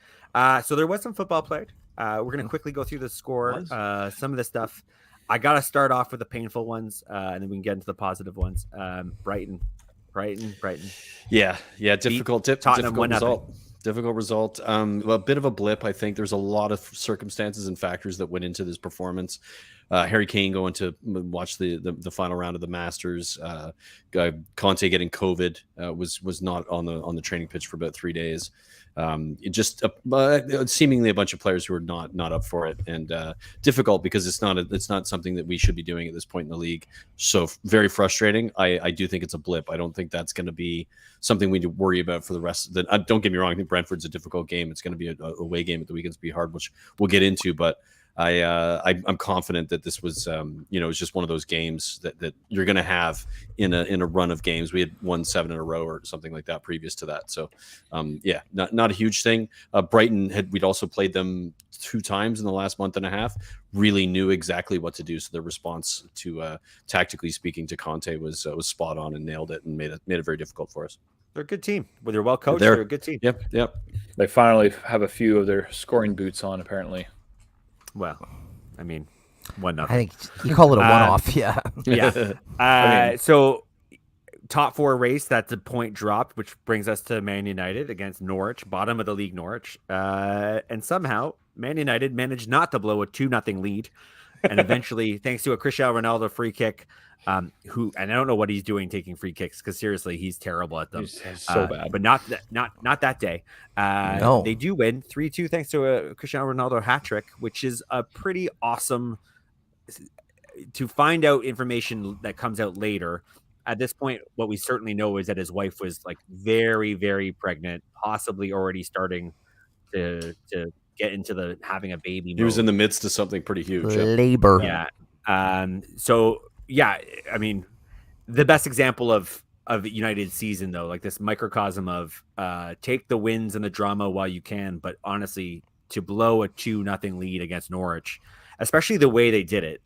So there was some football played. We're going to quickly go through the score. Some of the stuff. I got to start off with the painful ones, and then we can get into the positive ones. Brighton. Yeah. Difficult result. Difficult result. A bit of a blip, I think. There's a lot of circumstances and factors that went into this performance. Harry Kane going to watch the final round of the Masters. Conte getting COVID was not on the training pitch for about 3 days. Seemingly a bunch of players who are not up for it, and difficult because it's not something that we should be doing at this point in the league. So very frustrating. I do think it's a blip. I don't think that's going to be something we need to worry about for the rest of the. Don't get me wrong. I think Brentford's a difficult game. It's going to be a away game at the weekends, be hard, which we'll get into, but. I'm confident that this was, it's just one of those games that you're going to have in a run of games. We had won 7 in a row or something like that previous to that. So, not a huge thing. Brighton we'd also played them 2 times in the last month and a half. Really knew exactly what to do. So their response to, tactically speaking, to Conte was spot on and nailed it and made it very difficult for us. They're a good team. When they're well coached, they're a good team. Yep. They finally have a few of their scoring boots on, apparently. Well, I mean, 1-0. I think you call it a one-off, yeah. So top 4 race, that's a point dropped, which brings us to Man United against Norwich, bottom of the league Norwich. And somehow Man United managed not to blow a 2-0 lead. And eventually, thanks to a Cristiano Ronaldo free kick, and I don't know what he's doing taking free kicks, because seriously, he's terrible at them. He's so bad. But not that day. No. They do win 3-2 thanks to a Cristiano Ronaldo hat trick, which is a pretty awesome. To find out information that comes out later. At this point, what we certainly know is that his wife was very, very pregnant, possibly already starting to get into having a baby mode. He was in the midst of something pretty huge. Labor. Yeah. So yeah, I mean, the best example of United season though, this microcosm of take the wins and the drama while you can, but honestly, to blow a 2-0 lead against Norwich, especially the way they did it,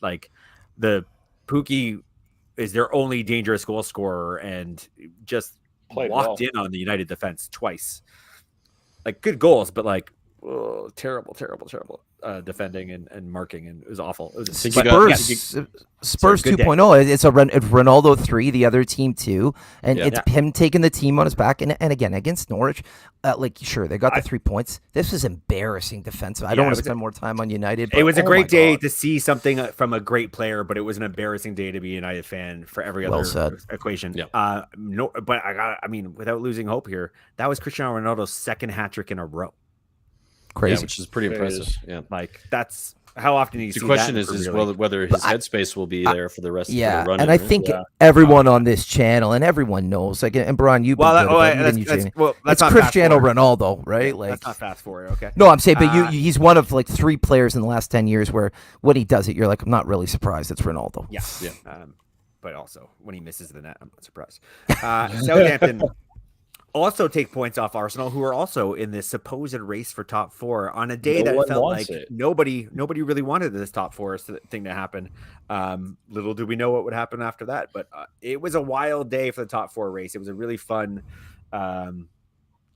the Pukki is their only dangerous goal scorer and just walked in on the United defense twice. Good goals, but terrible defending and marking, and it was awful. It was Spurs 2.0. It's Ronaldo 3, the other team 2, and it's him taking the team on his back. And again against Norwich, sure they got the 3 points. This was embarrassing defensive. I don't want to spend more time on United. But, it was a great day to see something from a great player, but it was an embarrassing day to be a United fan for every other equation. Yeah. No, but without losing hope here, that was Cristiano Ronaldo's second hat trick in a row. Crazy. Yeah, which is pretty impressive. Yeah. That's How often do you The see question that in is Premier well, League? whether his headspace will be there for the rest of the run. and I think everyone on this channel and everyone knows, like, and Brian, you've been good about it, even Eugene. That's it's not Cristiano fast forward. Ronaldo, right? Yeah, like that's not fast forward. Okay. No, I'm saying, but he's one of like 3 players in the last 10 years where when he does it, you're like, I'm not really surprised it's Ronaldo. Yeah. But also when he misses the net, I'm not surprised. Southampton also take points off Arsenal, who are also in this supposed race for top 4 on a day that felt like nobody really wanted this top 4 thing to happen. Little do we know what would happen after that, but it was a wild day for the top 4 race. It was a really fun,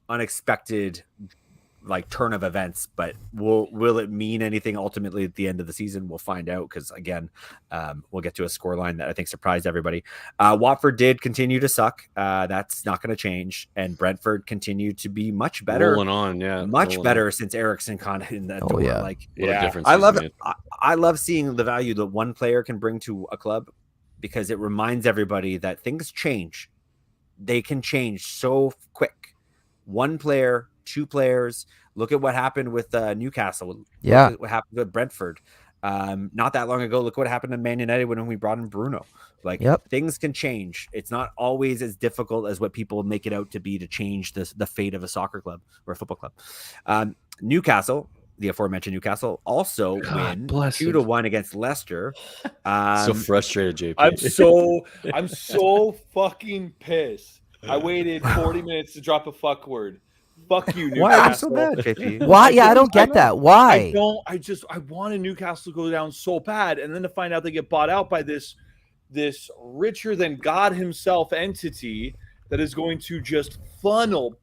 unexpected like turn of events, but will it mean anything ultimately at the end of the season? We'll find out, because again, we'll get to a scoreline that I think surprised everybody. Watford did continue to suck. That's not going to change, and Brentford continued to be much better. Rolling on, much better since Eriksson caught in that door. Yeah. Like, what a difference I love he's it. I love seeing the value that one player can bring to a club, because it reminds everybody that things change. They can change so quick. One player, 2 players. Look at what happened with Newcastle. Yeah. Look at what happened with Brentford. Not that long ago, look what happened to Man United when we brought in Bruno. Like, things can change. It's not always as difficult as what people make it out to be to change the fate of a soccer club or a football club. Newcastle, the aforementioned Newcastle, also win 2-1 against Leicester. So frustrated, JP. I'm so fucking pissed. I waited 40 minutes to drop a fuck word. Fuck you, Newcastle. Why are you so bad, JP? Why? Yeah, I don't get that. Why? I wanted Newcastle to go down so bad, and then to find out they get bought out by this richer than God himself entity that is going to just funnel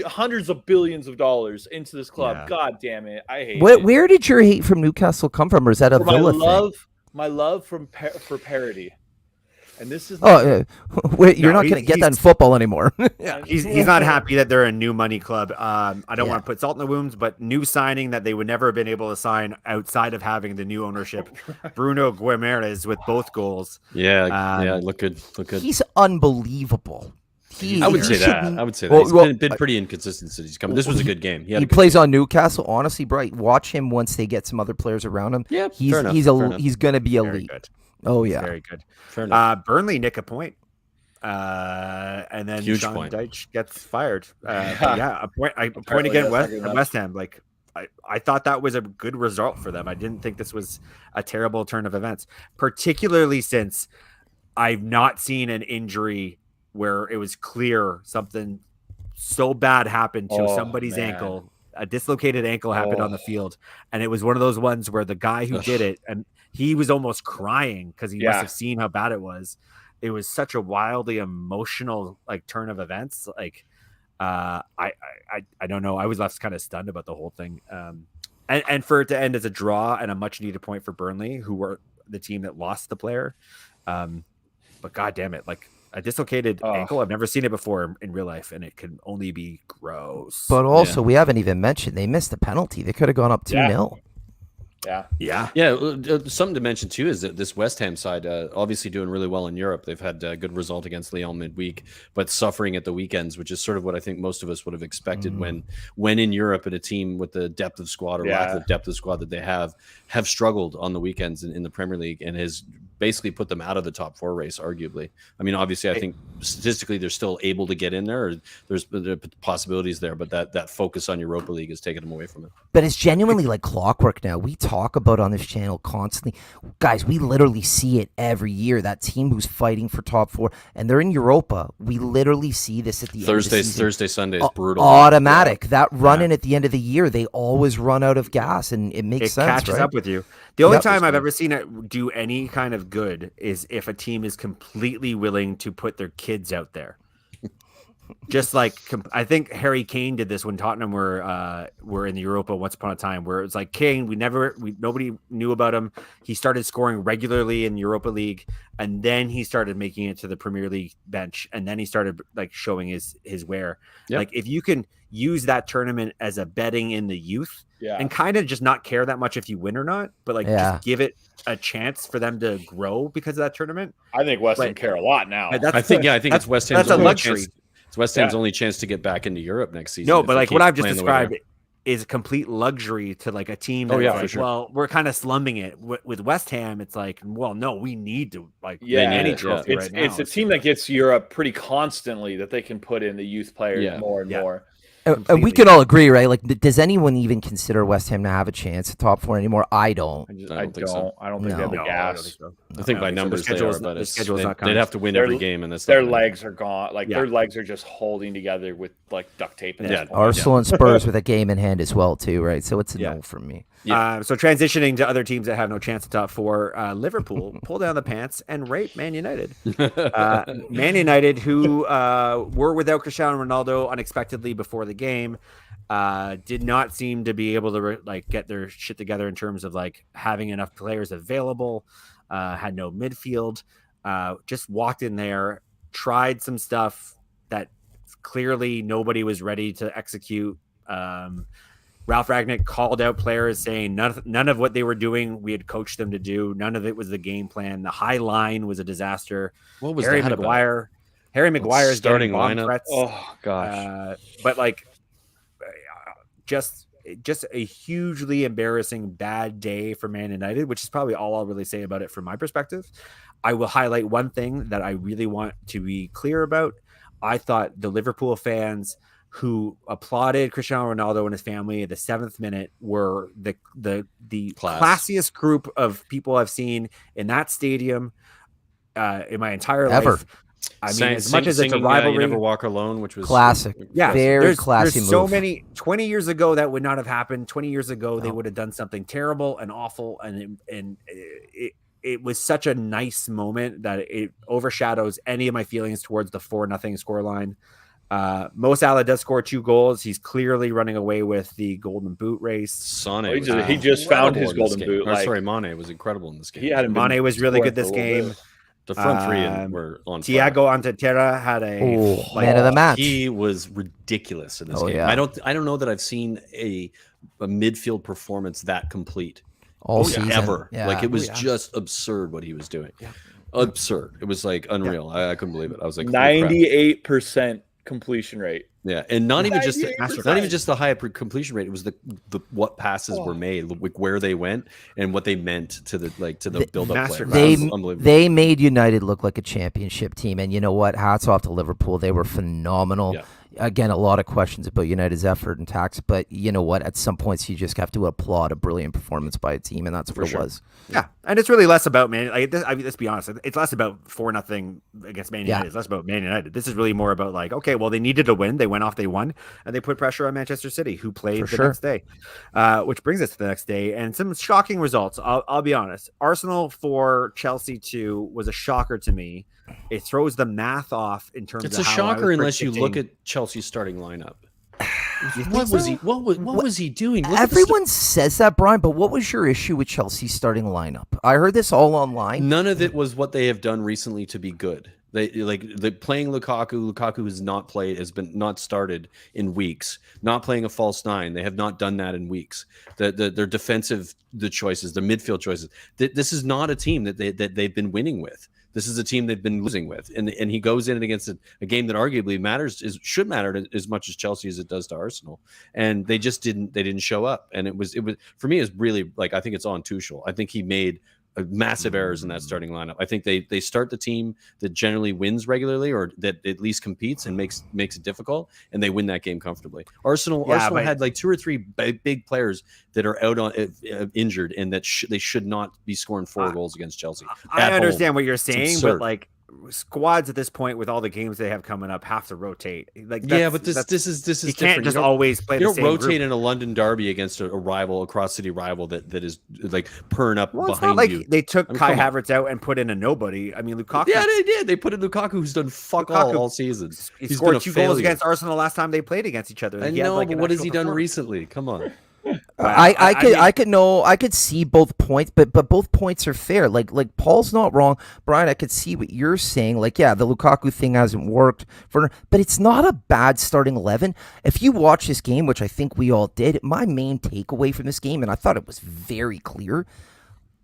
hundreds of billions of dollars into this club. Yeah. God damn it. I hate it. Where did your hate from Newcastle come from? Or is that a Villa thing? My love for parody. And this is you're not going to get that in football anymore. Yeah, he's not happy that they're a new money club. I don't want to put salt in the wounds, but new signing that they would never have been able to sign outside of having the new ownership. Bruno Guimaraes with both goals. Look good. He's unbelievable. I would say that. He's been pretty inconsistent since he's coming. This was a good game. He plays on Newcastle. Honestly, Bright, watch him once they get some other players around him. Yeah, he's going to be elite. Oh yeah, very good. Burnley nick a point, and then Huge Sean point. Dyche gets fired. A point against West Ham. Like, I thought that was a good result for them. I didn't think this was a terrible turn of events, particularly since I've not seen an injury where it was clear something so bad happened to somebody's ankle. A dislocated ankle happened on the field, and it was one of those ones where the guy who did it, and he was almost crying because he must have seen how bad it was. It was such a wildly emotional like turn of events. Like, I don't know. I was left kind of stunned about the whole thing. And for it to end as a draw and a much needed point for Burnley, who were the team that lost the player. But God damn it, like, a dislocated ankle. I've never seen it before in real life, and it can only be gross. But also, we haven't even mentioned they missed a penalty. They could have gone up 2-0. Yeah. Something to mention too is that this West Ham side, obviously doing really well in Europe. They've had a good result against Lyon midweek, but suffering at the weekends, which is sort of what I think most of us would have expected when in Europe, and a team with the depth of squad or lack of depth of squad that they have struggled on the weekends in the Premier League, and has basically put them out of the top 4 race, arguably. I mean, obviously, I think statistically they're still able to get in there. Or there's possibilities there, but that focus on Europa League has taken them away from it. But it's genuinely like clockwork now. We talk about on this channel constantly. Guys, we literally see it every year. That team who's fighting for top 4, and they're in Europa. We literally see this at the end of the season. Thursday, Sunday is brutal. Automatic. Yeah. That run-in at the end of the year, they always run out of gas, and it makes sense, catches up with you. The only time I've ever seen it do any kind of good is if a team is completely willing to put their kids out there. Just like, I think Harry Kane did this when Tottenham were in the Europa once upon a time, where it's like Kane, nobody knew about him. He started scoring regularly in Europa League, and then he started making it to the Premier League bench, and then he started like showing his wear. Yep. Like, if you can use that tournament as a betting in the youth, and kind of just not care that much if you win or not, but like just give it a chance for them to grow because of that tournament. I think West Ham care a lot now. I think it's West Ham's only luxury. It's West Ham's only chance to get back into Europe next season. No, but like what I've just described, is a complete luxury to like a team. Oh, That's yeah, like, for sure. well, we're kind of slumming it. With West Ham, it's like, well, no, we need to like Yeah, win any it, trophy it's right now. it's a team that gets Europe pretty constantly, that they can put in the youth players Yeah. more and Yeah. more. And we Completely. can all agree, right? Like, does anyone even consider West Ham to have a chance at top 4 anymore? I don't. I don't don't think so. I don't think they have the No. No, I don't gas. think so. I think by So the numbers they schedule's- are, but the it's, schedule's not they'd coming. have to win Their- every game, and Their legs are gone. Like Yeah. their legs are just holding together with like duct tape. At Yeah. this point. Arsenal and Spurs with a game in hand as well, too, right? So it's a Yeah. no from me. Yeah. So transitioning to other teams that have no chance at top 4, Liverpool pull down the pants and rape Man United. Man United, who were without Cristiano Ronaldo unexpectedly before the game, did not seem to be able to get their shit together in terms of like having enough players available. Had no midfield. Just walked in there, tried some stuff that clearly nobody was ready to execute. Ralph Ragnick called out players saying none of what they were doing we had coached them to do. None of it was the game plan. The high line was a disaster. What was Harry that Maguire. Harry Maguire's starting getting bomb lineup? threats. Oh gosh. But like, just a hugely embarrassing bad day for Man United, which is probably all I'll really say about it from my perspective. I will highlight one thing that I really want to be clear about. I thought the Liverpool fans who applauded Cristiano Ronaldo and his family at the 7th minute were the Class. classiest group of people I've seen in that stadium in my entire Ever. life. I mean, as much as it's a singing, rivalry, You Never Walk Alone, which was Classic. yeah, Very classy there's so move. many 20 years ago that would not have happened. 20 years ago, they would have done something terrible and awful. And it was such a nice moment that it overshadows any of my feelings towards the 4-0 scoreline. Mo Salah does score 2 goals. He's clearly running away with the Golden Boot race. Sane. He just found his incredible in this golden game. boot. Or, Like, sorry, Mane was incredible in this game. he hadn't been Mane was really scoring good this for a little game. bit. The front three Um, were on fire. Thiago Alcantara had a Man of the match. He was ridiculous in this Oh, game. yeah. I don't know that I've seen a midfield performance that complete All season. ever. Yeah. Like it was just absurd what he was doing. Absurd. It was like unreal. I couldn't believe it. I was like, holy crap. 98% completion rate. Yeah, and not even just 98%. the high completion rate. It was the what passes were made, like where they went and what they meant to the build up play. masterclass. They Unbelievable. they made United look like a championship team, and you know what? Hats off to Liverpool. They were phenomenal. Yeah. Again, a lot of questions about United's effort and tax, but you know what? At some points, you just have to applaud a brilliant performance by a team, and that's what it was. Yeah, and it's really less about Man. Like, I mean, let's be honest. It's less about 4-0 against Man United. Yeah. It's less about Man United. This is really more about like, okay, well, they needed to win. They went off. They won, and they put pressure on Manchester City, who played For the sure. next day. Which brings us to the next day and some shocking results. I'll be honest. Arsenal 4, Chelsea 2 was a shocker to me. It throws the math off in terms It's of a how I shocker was unless you look predicting- at Chelsea's starting lineup. think What was so? he? What was he doing? Look at the Everyone says that, Brian, but what was your issue with Chelsea's starting lineup? I heard this all online. None of it was what they have done recently to be good. They playing Lukaku. Lukaku has not played, has been not started in weeks. Not playing a false 9. They have not done that in weeks. Their defensive choices, the midfield choices. This is not a team that they've been winning with. This is a team they've been losing with, and he goes in against a game that arguably should matter as much as Chelsea as it does to Arsenal, and they just didn't show up. And it was for me, it's really like, I think it's on Tuchel. I think he made massive errors in that starting lineup. I think they start the team that generally wins regularly, or that at least competes and makes it difficult, and they win that game comfortably. Arsenal had like 2 or 3 big players that are out on injured, and that they should not be scoring 4 goals against Chelsea. I at understand home. what you're It's saying, absurd. but like squads at this point with all the games they have coming up have to rotate. Like, Yeah, but this is you different. can't just You don't- always play. You the don't same rotate group. in a London derby against a rival, a cross-city rival that is like purring up Well, it's behind not like you. they took I mean, Kai come on. Havertz out and put in a nobody. I mean, Lukaku. Yeah, they did. They put in Lukaku, who's done fuck all season. He He's scored been a 2 goals failure. against Arsenal last time they played against each other. I He had, know, like, but an what has actual he done performance. recently? Come on. I could see both points, but both points are fair. Like Paul's not wrong, Brian. I could see what you're saying. Like, yeah, the Lukaku thing hasn't worked but it's not a bad starting 11. If you watch this game, which I think we all did, my main takeaway from this game, and I thought it was very clear,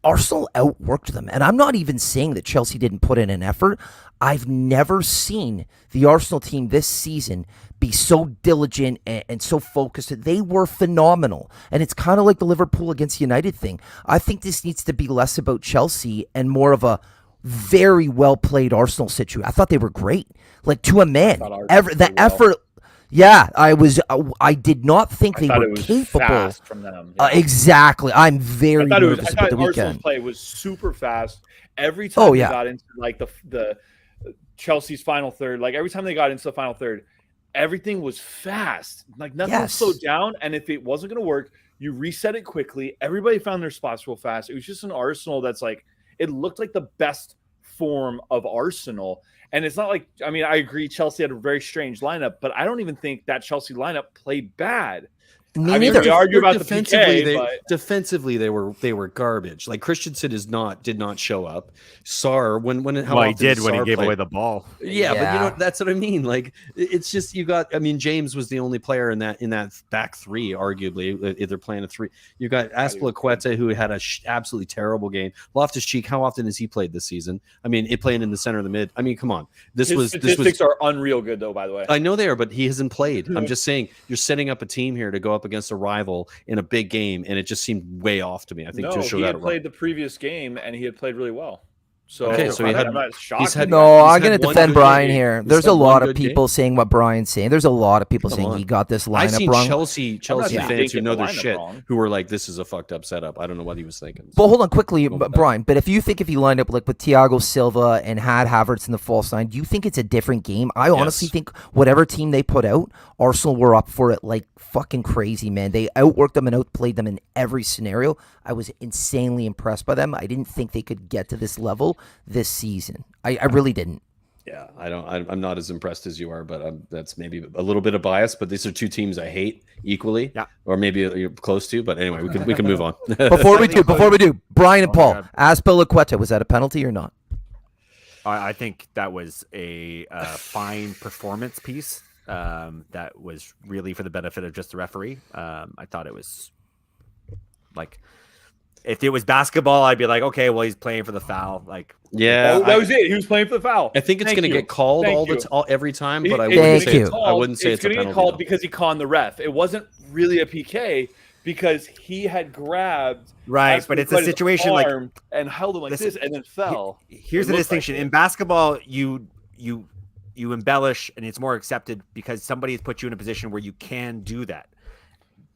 Arsenal outworked them. And I'm not even saying that Chelsea didn't put in an effort. I've never seen the Arsenal team this season be so diligent and so focused. They were phenomenal. And it's kind of like the Liverpool against United thing. I think this needs to be less about Chelsea and more of a very well played Arsenal situation. I thought they were great, like to a man. The effort. Yeah, I did not think they were capable. Fast from them. Yeah. Exactly. I'm very nervous about the weekend. Arsenal's play was super fast. Every time they got into like the Chelsea's final third, like every time they got into the final third, everything was fast. Like nothing slowed down. And if it wasn't going to work, you reset it quickly. Everybody found their spots real fast. It was just an Arsenal that's like, it looked like the best form of Arsenal. And it's not like, I mean, I agree Chelsea had a very strange lineup, but I don't even think that Chelsea lineup played bad. Me neither. We argue about the PK, defensively they were garbage. Like Christensen did not show up. Sarr he did when he gave away the ball. Yeah, but you know that's what I mean. Like it's just James was the only player in that back three, arguably, if they're playing a three. You got Azpilicueta, who had a absolutely terrible game. Loftus-Cheek, how often has he played this season? I mean, it playing in the center of the mid. I mean, come on. His statistics are unreal good though, by the way. I know they are, but he hasn't played. I'm just saying you're setting up a team here to go up against a rival in a big game, and it just seemed way off to me. I think he had played the previous game, and he had played really well. So, I'm not shocked. I'm going to defend Brian here. There's a lot of people saying what Brian's saying. There's a lot of people saying he got this lineup wrong. Chelsea fans who know their shit who were like, this is a fucked up setup. I don't know what he was thinking. But hold on quickly, Brian. But if you lined up like with Thiago Silva and had Havertz in the false nine, do you think it's a different game? I honestly think whatever team they put out, Arsenal were up for it like fucking crazy, man. They outworked them and outplayed them in every scenario. I was insanely impressed by them. I didn't think they could get to this level this season. I really didn't. Yeah, I'm not as impressed as you are, but that's maybe a little bit of bias. But these are two teams I hate equally, or maybe you're close to. But anyway, we can move on. Before we do, Brian and Paul, Azpilicueta, was that a penalty or not? I think that was a fine performance piece. That was really for the benefit of just the referee. I thought it was like, if it was basketball, I'd be like, okay, well, he's playing for the foul. Like, that was it. He was playing for the foul. I think it's going to get called every time, but I wouldn't say it's a penalty. It's going to get called because he conned the ref. It wasn't really a PK because he had grabbed but it's a situation like and held him like this and then fell. Here's the distinction: in basketball, you embellish and it's more accepted because somebody has put you in a position where you can do that.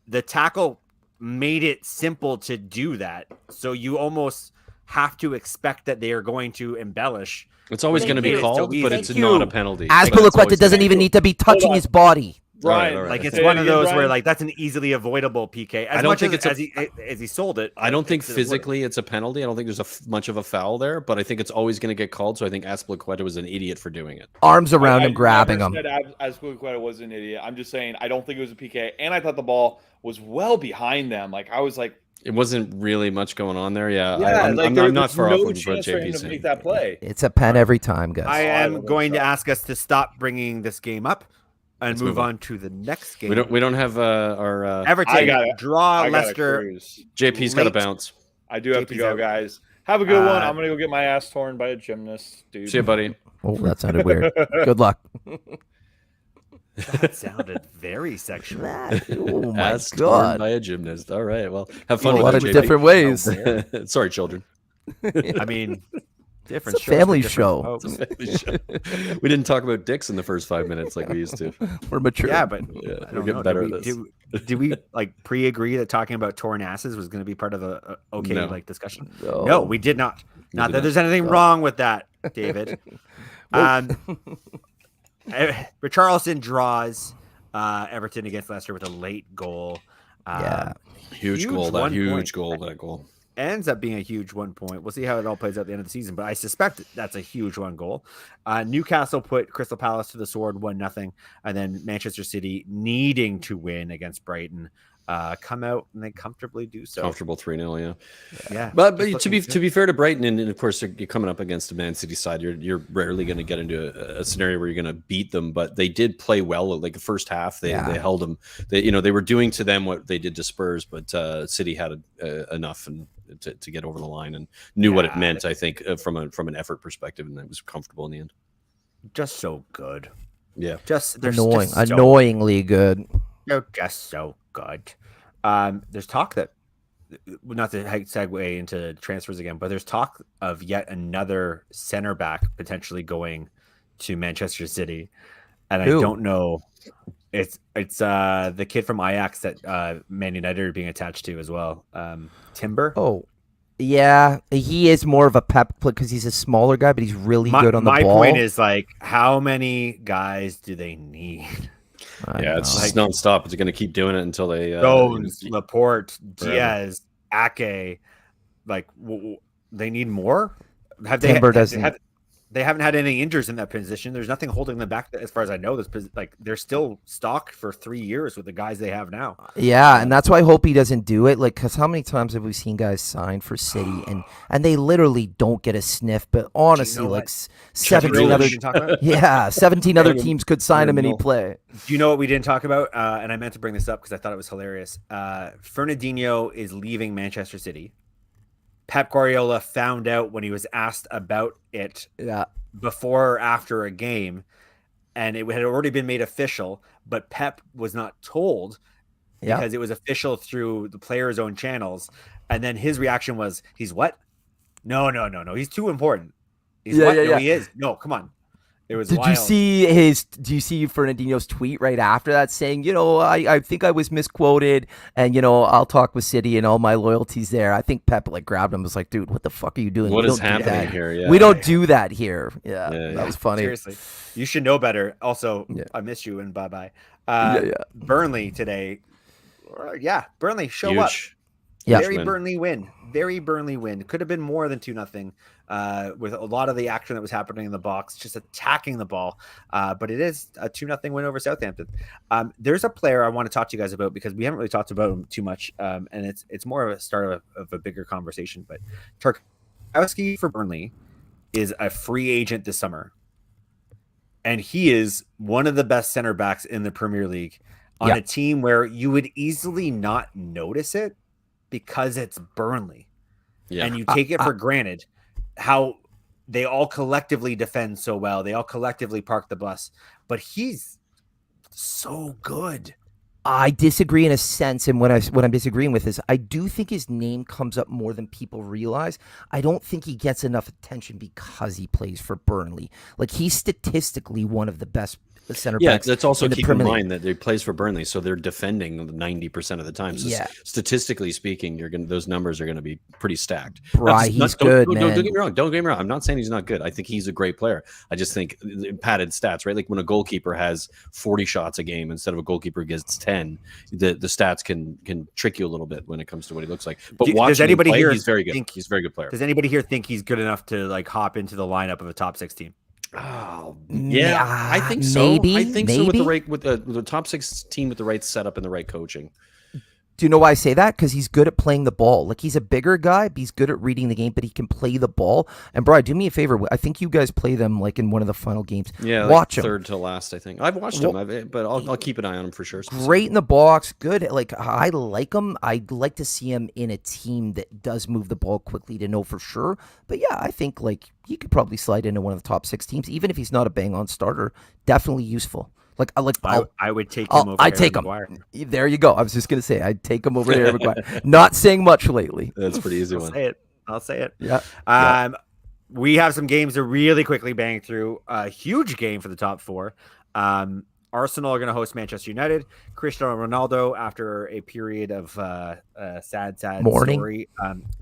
The tackle made it simple to do that, so you almost have to expect that they are going to embellish. It's always going to be called, but it's not a penalty. Azpilicueta doesn't even need to be touching his body. Right. Like it's one of those where like that's an easily avoidable PK. I don't think as he sold it. I don't think physically it's a penalty. I don't think there's much of a foul there, but I think it's always going to get called. So I think Azpilicueta was an idiot for doing it. Arms around him, grabbing him. Azpilicueta was an idiot. I'm just saying I don't think it was a PK, and I thought the ball was well behind them. Like I was like, it wasn't really much going on there. I'm not far off with what JP's saying. Make that play. It's a pen every time, guys. I am going to ask us to stop bringing this game up and move on to the next game. We don't have our Everton draw Leicester. JP's got to bounce. I do have to go, guys. Have a good one. I'm gonna go get my ass torn by a gymnast, dude. See you, buddy. Oh, that sounded weird. Good luck. That sounded very sexual. Oh my God! Torn by a gymnast. All right. Well, have fun. A lot of different ways. Sorry, children. I mean, different. It's a family show. We didn't talk about dicks in the first 5 minutes like we used to. We're mature. Yeah, but we're getting better at this. Did we like pre-agree that talking about torn asses was going to be part of the discussion? No, we did not. Not that there's anything wrong with that, David. Richarlison draws Everton against Leicester with a late goal. Huge goal. That goal ends up being a huge 1 point. We'll see how it all plays out at the end of the season, but I suspect that's a huge one goal. Newcastle put Crystal Palace to the sword 1-0, and then Manchester City needing to win against Brighton come out and they comfortably do so. Comfortable 3-0, yeah. But to be fair to Brighton, and of course you're coming up against a Man City side, you're rarely going to get into a scenario where you're going to beat them. But they did play well. Like the first half, they held them. They were doing to them what they did to Spurs, but City had enough, and to get over the line and knew what it meant. I think from an effort perspective, and it was comfortable in the end. Just so good. Yeah, Just annoyingly good. They're just so good. There's talk that, not to segue into transfers again, but there's talk of yet another center back potentially going to Manchester City, and I don't know. It's the kid from Ajax that Man United are being attached to as well. Timber. Oh, yeah, he is more of a Pep because he's a smaller guy, but he's really good on the ball. My point is, like, how many guys do they need? It's just nonstop. It's going to keep doing it until they Jones, Laporte, Diaz, Ake. Like, they need more. They haven't had any injuries in that position. There's nothing holding them back, as far as I know. They're still stocked for 3 years with the guys they have now. Yeah, and that's why I hope he doesn't do it. Like, because how many times have we seen guys sign for City and they literally don't get a sniff? But honestly, like 17 other teams could sign him and he'd play. Do you know what we didn't talk about? And I meant to bring this up because I thought it was hilarious. Fernandinho is leaving Manchester City. Pep Guardiola found out when he was asked about it before or after a game, and it had already been made official, but Pep was not told because it was official through the player's own channels. And then his reaction was, he's what? No. He's too important. He's what? No, he is. No, come on. It was wild. Do you see Fernandinho's tweet right after that saying, I think I was misquoted and, I'll talk with City and all my loyalties there. I think Pep grabbed him and was like, dude, what the fuck are you doing? What is happening here? Yeah. We don't do that here. Yeah, that was funny. Seriously. You should know better. Also, I miss you and bye-bye. Burnley today. Burnley show Huge. Up. Yeah. Very Burnley win. Could have been more than 2-0 with a lot of the action that was happening in the box, just attacking the ball. But it is a 2-0 win over Southampton. There's a player I want to talk to you guys about because we haven't really talked about him too much. And it's more of a start of a bigger conversation. But Tarkowski for Burnley is a free agent this summer. And he is one of the best center backs in the Premier League on a team where you would easily not notice it, because it's Burnley, and you take it for granted how they all collectively defend so well. They all collectively park the bus, but he's so good. I disagree in a sense, and what I'm disagreeing with is I do think his name comes up more than people realize. I don't think he gets enough attention because he plays for Burnley. Like, he's statistically one of the best center backs. Yeah, that's also keep in mind that he plays for Burnley, so they're defending 90% of the time. So statistically speaking, those numbers are going to be pretty stacked. He's good, man. Don't get me wrong. I'm not saying he's not good. I think he's a great player. I just think padded stats, right? Like when a goalkeeper has 40 shots a game instead of a goalkeeper gets 10, the stats can trick you a little bit when it comes to what he looks like. But does anybody here he's very good. He's a very good player. Does anybody here think he's good enough to like hop into the lineup of a top 6 team? Oh yeah, I think so. Maybe, I think so with the top 6 team with the right setup and the right coaching. Do you know why I say that? Because he's good at playing the ball. Like, he's a bigger guy, but he's good at reading the game, but he can play the ball. And, Brian, do me a favor. I think you guys play them, like, in one of the final games. Yeah, watch like third to last, I think. I've watched them, but I'll keep an eye on him for sure. Great in the box. Good. Like, I like him. I'd like to see him in a team that does move the ball quickly to know for sure. But, yeah, I think, like, he could probably slide into one of the top 6 teams, even if he's not a bang-on starter. Definitely useful. I would take him over Harry Maguire. There you go. I was just going to say, I'd take him over Harry Maguire. Not saying much lately. That's a pretty easy one. I'll say it. Yeah. We have some games to really quickly bang through. A huge game for the top 4. Arsenal are going to host Manchester United. Cristiano Ronaldo, after a period of sad mourning, story,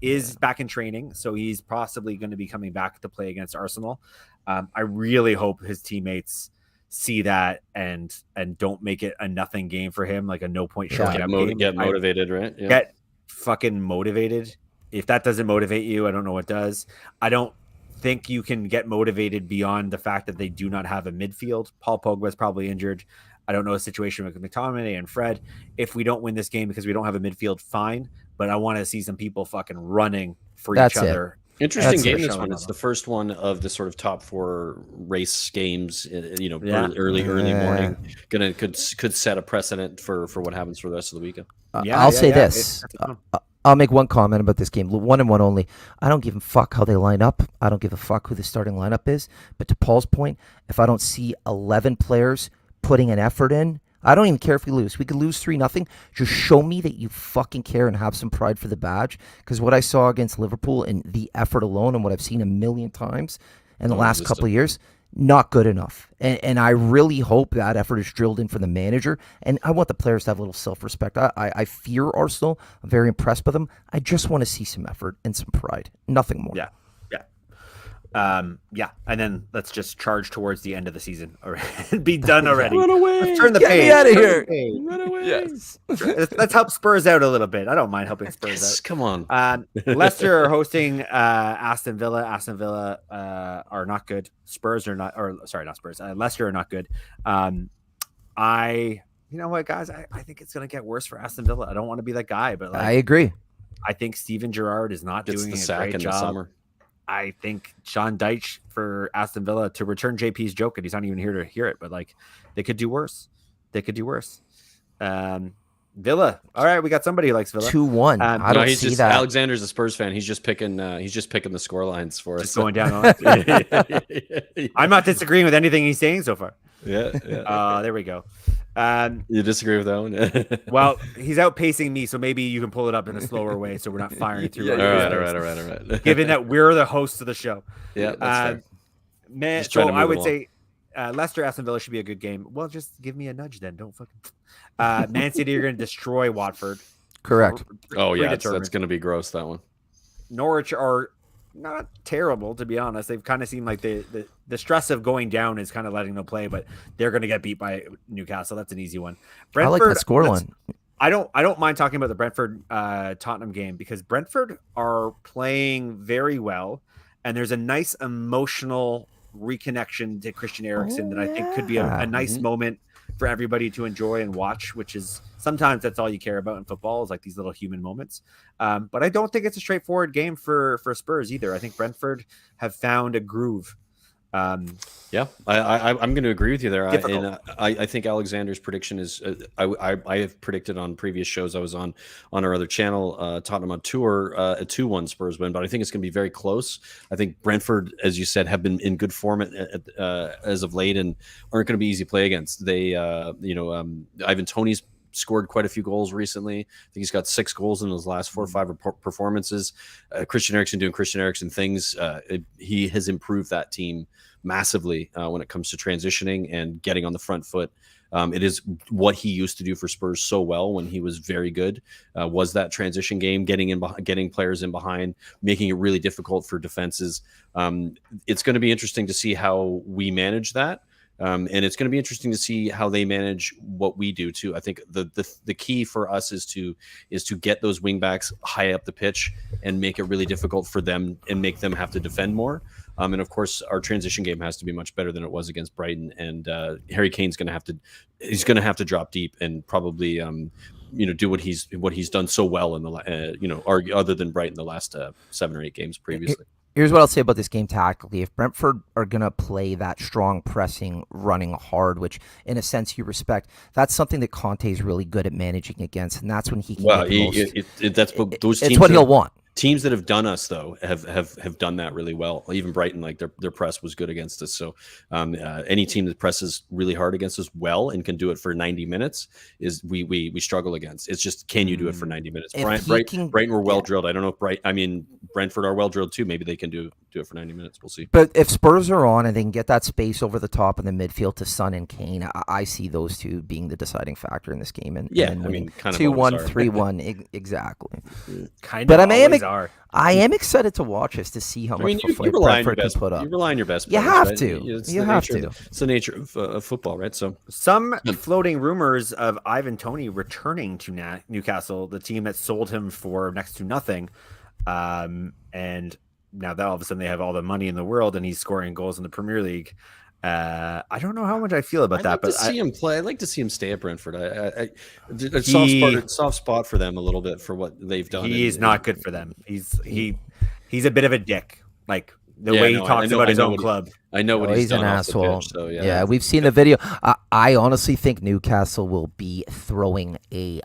is back in training. So he's possibly going to be coming back to play against Arsenal. I really hope his teammates see that and don't make it a nothing game for him, like a no point showing up game. Get motivated, right? Yeah. Get fucking motivated. If that doesn't motivate you, I don't know what does. I don't think you can get motivated beyond the fact that they do not have a midfield. Paul Pogba is probably injured. I don't know the situation with McTominay and Fred. If we don't win this game because we don't have a midfield, fine. But I want to see some people fucking running for each other. Interesting game, this one. It's the first one of the sort of top 4 race games, early morning. Could set a precedent for what happens for the rest of the weekend. I'll say this. I'll make one comment about this game. 1 and 1 only. I don't give a fuck how they line up. I don't give a fuck who the starting lineup is. But to Paul's point, if I don't see 11 players putting an effort in, I don't even care if we lose. We could lose 3-0. Just show me that you fucking care and have some pride for the badge. Because what I saw against Liverpool and the effort alone and what I've seen a million times in the last couple of years, not good enough. And I really hope that effort is drilled in for the manager. And I want the players to have a little self-respect. I fear Arsenal. I'm very impressed with them. I just want to see some effort and some pride. Nothing more. Yeah. And then let's just charge towards the end of the season and be done already. Run away. Let's turn the Get page. me out of here. Run away. Yes. Let's help Spurs out a little bit. I don't mind helping Spurs Yes, out. come on. Leicester are hosting Aston Villa. Aston Villa are not good. Spurs are not, or sorry, not Spurs. Leicester are not good. You know what, guys? I think it's going to get worse for Aston Villa. I don't want to be that guy, but I agree. I think Steven Gerrard is not Gets doing the a sack great in job. the summer. I think Sean Dyche for Aston Villa, to return JP's joke, and he's not even here to hear it, but like they could do worse. Villa. All right, we got somebody who likes Villa. 2-1. I don't he's see just, that. Alexander's a Spurs fan. He's just picking the score lines for Just us. going down. I'm not disagreeing with anything he's saying so far. Yeah. There we go. You disagree with that one? Well, he's outpacing me, so maybe you can pull it up in a slower way, so we're not firing through. All right. Given that we're the hosts of the show, Yeah, that's fair. man. Just trying So to I move would along. say Leicester Aston Villa should be a good game. Well, just give me a nudge then. Don't fucking. Man City are going to destroy Watford. Correct. Oh yeah, that's Predetermined. going to be gross. That one. Norwich are not terrible, to be honest. They've kind of seemed like the stress of going down is kind of letting them play, but they're going to get beat by Newcastle. That's an easy one. I like that scoreline. I don't mind talking about the Brentford Tottenham game because Brentford are playing very well, and there's a nice emotional reconnection to Christian Eriksen that I think could be a nice moment for everybody to enjoy and watch, which is sometimes that's all you care about in football is like these little human moments. But I don't think it's a straightforward game for Spurs either. I think Brentford have found a groove. Yeah, I'm going to agree with you there. I think Alexander's prediction is I have predicted on previous shows I was on our other channel, Tottenham on tour, a 2-1 Spurs win, but I think it's going to be very close. I think Brentford, as you said, have been in good form as of late and aren't going to be easy to play against. They, Ivan Toney's scored quite a few goals recently. I think he's got 6 goals in his last 4 or 5 performances. Christian Eriksen doing Christian Eriksen things. He has improved that team massively when it comes to transitioning and getting on the front foot. It is what he used to do for Spurs so well when he was very good, was that transition game, getting players in behind, making it really difficult for defenses. It's going to be interesting to see how we manage that. And it's going to be interesting to see how they manage what we do too. I think the key for us is to get those wingbacks high up the pitch and make it really difficult for them and make them have to defend more. And of course, our transition game has to be much better than it was against Brighton. And Harry Kane's going to have to drop deep and probably do what he's done so well in the other than Brighton the last 7 or 8 games previously. Here's what I'll say about this game tactically. If Brentford are going to play that strong pressing, running hard, which in a sense you respect, that's something that Conte is really good at managing against, and that's when he can get the most. It's what he'll want. Teams that have done us though have done that really well. Even Brighton, like their press was good against us. So any team that presses really hard against us well and can do it for 90 minutes is we struggle against. It's just, can you do it for 90 minutes? Brighton were well drilled. I don't know if Brentford are well drilled too. Maybe they can do it for 90 minutes. We'll see. But if Spurs are on and they can get that space over the top in the midfield to Son and Kane, I see those two being the deciding factor in this game. And kind of 2-1, 3-1, exactly. Kind but of I am excited to watch this to see how much you Brentford can put up. You rely on your best You players, have right? to. You have to. It's the nature of football, right? So some floating rumors of Ivan Toney returning to Newcastle, the team that sold him for next to nothing, and now that all of a sudden they have all the money in the world and he's scoring goals in the Premier League. I don't know how much I feel about that, but see him play. I'd like to see him stay at Brentford. Soft spot for them a little bit for what they've done. He's not good for them. He's a bit of a dick. Like the way he talks about his own club. I know what he's done. An asshole. Pitch, so yeah, we've seen the video. I honestly think Newcastle will be throwing a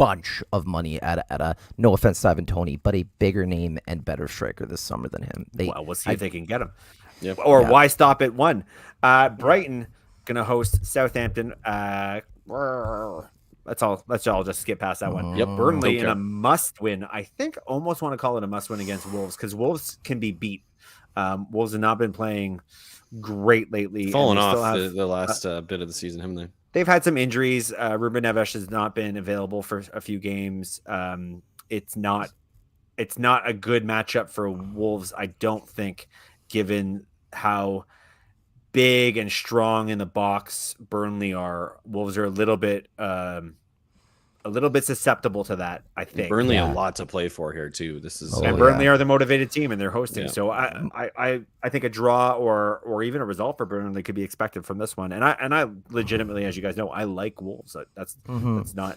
bunch of money at a no offense to Ivan Toney, but a bigger name and better striker this summer than him. We'll see if they can get him. Yep. Or why stop at one? Brighton gonna host Southampton. Let's all just skip past that one. Yep. Burnley in a must win. I think almost want to call it a must win against Wolves because Wolves can be beat. Wolves have not been playing great lately. Fallen off the last bit of the season, haven't they? They've had some injuries. Ruben Neves has not been available for a few games. It's not a good matchup for Wolves, I don't think, given how big and strong in the box Burnley are. Wolves are a little bit susceptible to that, I think. Burnley a lot to play for here too. This is and Burnley are the motivated team and they're hosting. So I think a draw or even a result for Burnley could be expected from this one. And I legitimately, as you guys know, I like Wolves. That's not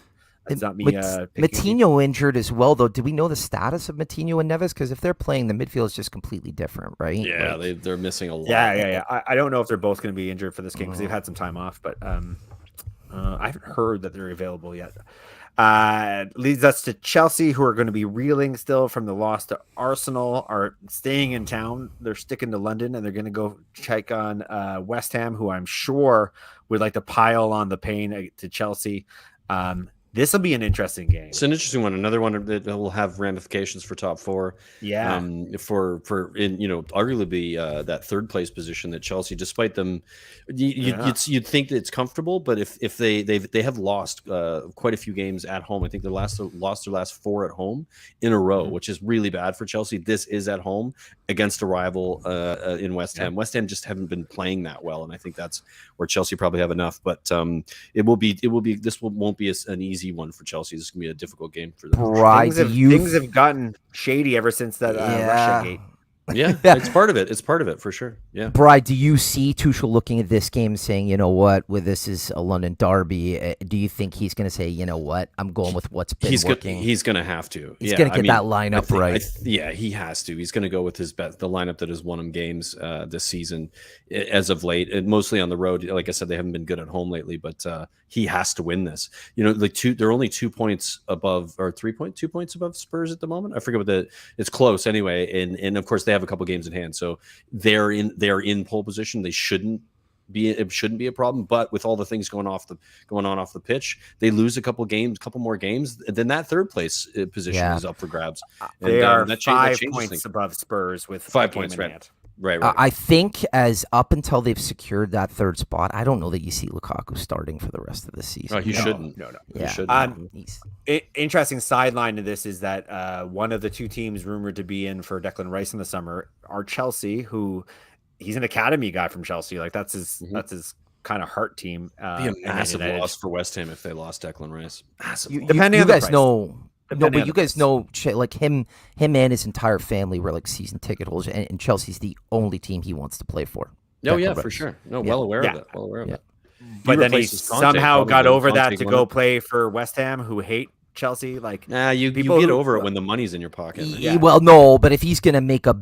me. Matinho injured as well, though. Do we know the status of Matinho and Neves? Because if they're playing, the midfield is just completely different, right? Yeah, they're missing a lot. Yeah. I don't know if they're both going to be injured for this game because they've had some time off, but I haven't heard that they're available yet. Leads us to Chelsea, who are going to be reeling still from the loss to Arsenal, are staying in town. They're sticking to London, and they're going to go check on West Ham, who I'm sure would like to pile on the pain to Chelsea. This will be an interesting game. It's an interesting one. Another one that will have ramifications for top four. Yeah. For arguably that third place position that Chelsea, despite them, you'd think that it's comfortable, but if they have lost quite a few games at home. I think they lost their last 4 at home in a row, which is really bad for Chelsea. This is at home against a rival in West Ham. West Ham just haven't been playing that well, and I think that's where Chelsea probably have enough. But this won't be an easy one for Chelsea. This is gonna be a difficult game for them. Things have gotten shady ever since that Russia gate. Yeah, it's part of it. It's part of it for sure. Yeah. Bri, do you see Tuchel looking at this game saying, you know what, this is a London derby? Do you think he's going to say, you know what, I'm going with what's been working? He's going to have to. He's going to get that lineup right. He has to. He's going to go with the lineup that has won him games this season as of late, and mostly on the road. Like I said, they haven't been good at home lately, but he has to win this. They're only 2 points above, or 2 points above Spurs at the moment. I forget it's close anyway, and of course they have a couple games in hand, so they're in pole position. It shouldn't be a problem, but with all the things going on off the pitch, they lose a couple more games, then that third place position is up for grabs. They are 5 points above Spurs with 5 points, right? Right. I think as up until they've secured that third spot, I don't know that you see Lukaku starting for the rest of the season. Oh, he shouldn't. No. Yeah. He shouldn't. Interesting sideline to this is that one of the two teams rumored to be in for Declan Rice in the summer are Chelsea, who he's an academy guy from Chelsea. Like that's his kind of heart team. Be a massive loss for West Ham if they lost Declan Rice. Massive. Depending on the price. No, but you guys know, like him and his entire family were like season ticket holders, and Chelsea's the only team he wants to play for. Oh yeah, for sure. No, well aware of that. Well aware of that. But then he somehow got over that to go play for West Ham, who hate Chelsea. Like, you get over it when the money's in your pocket. Well, no, but if he's gonna make a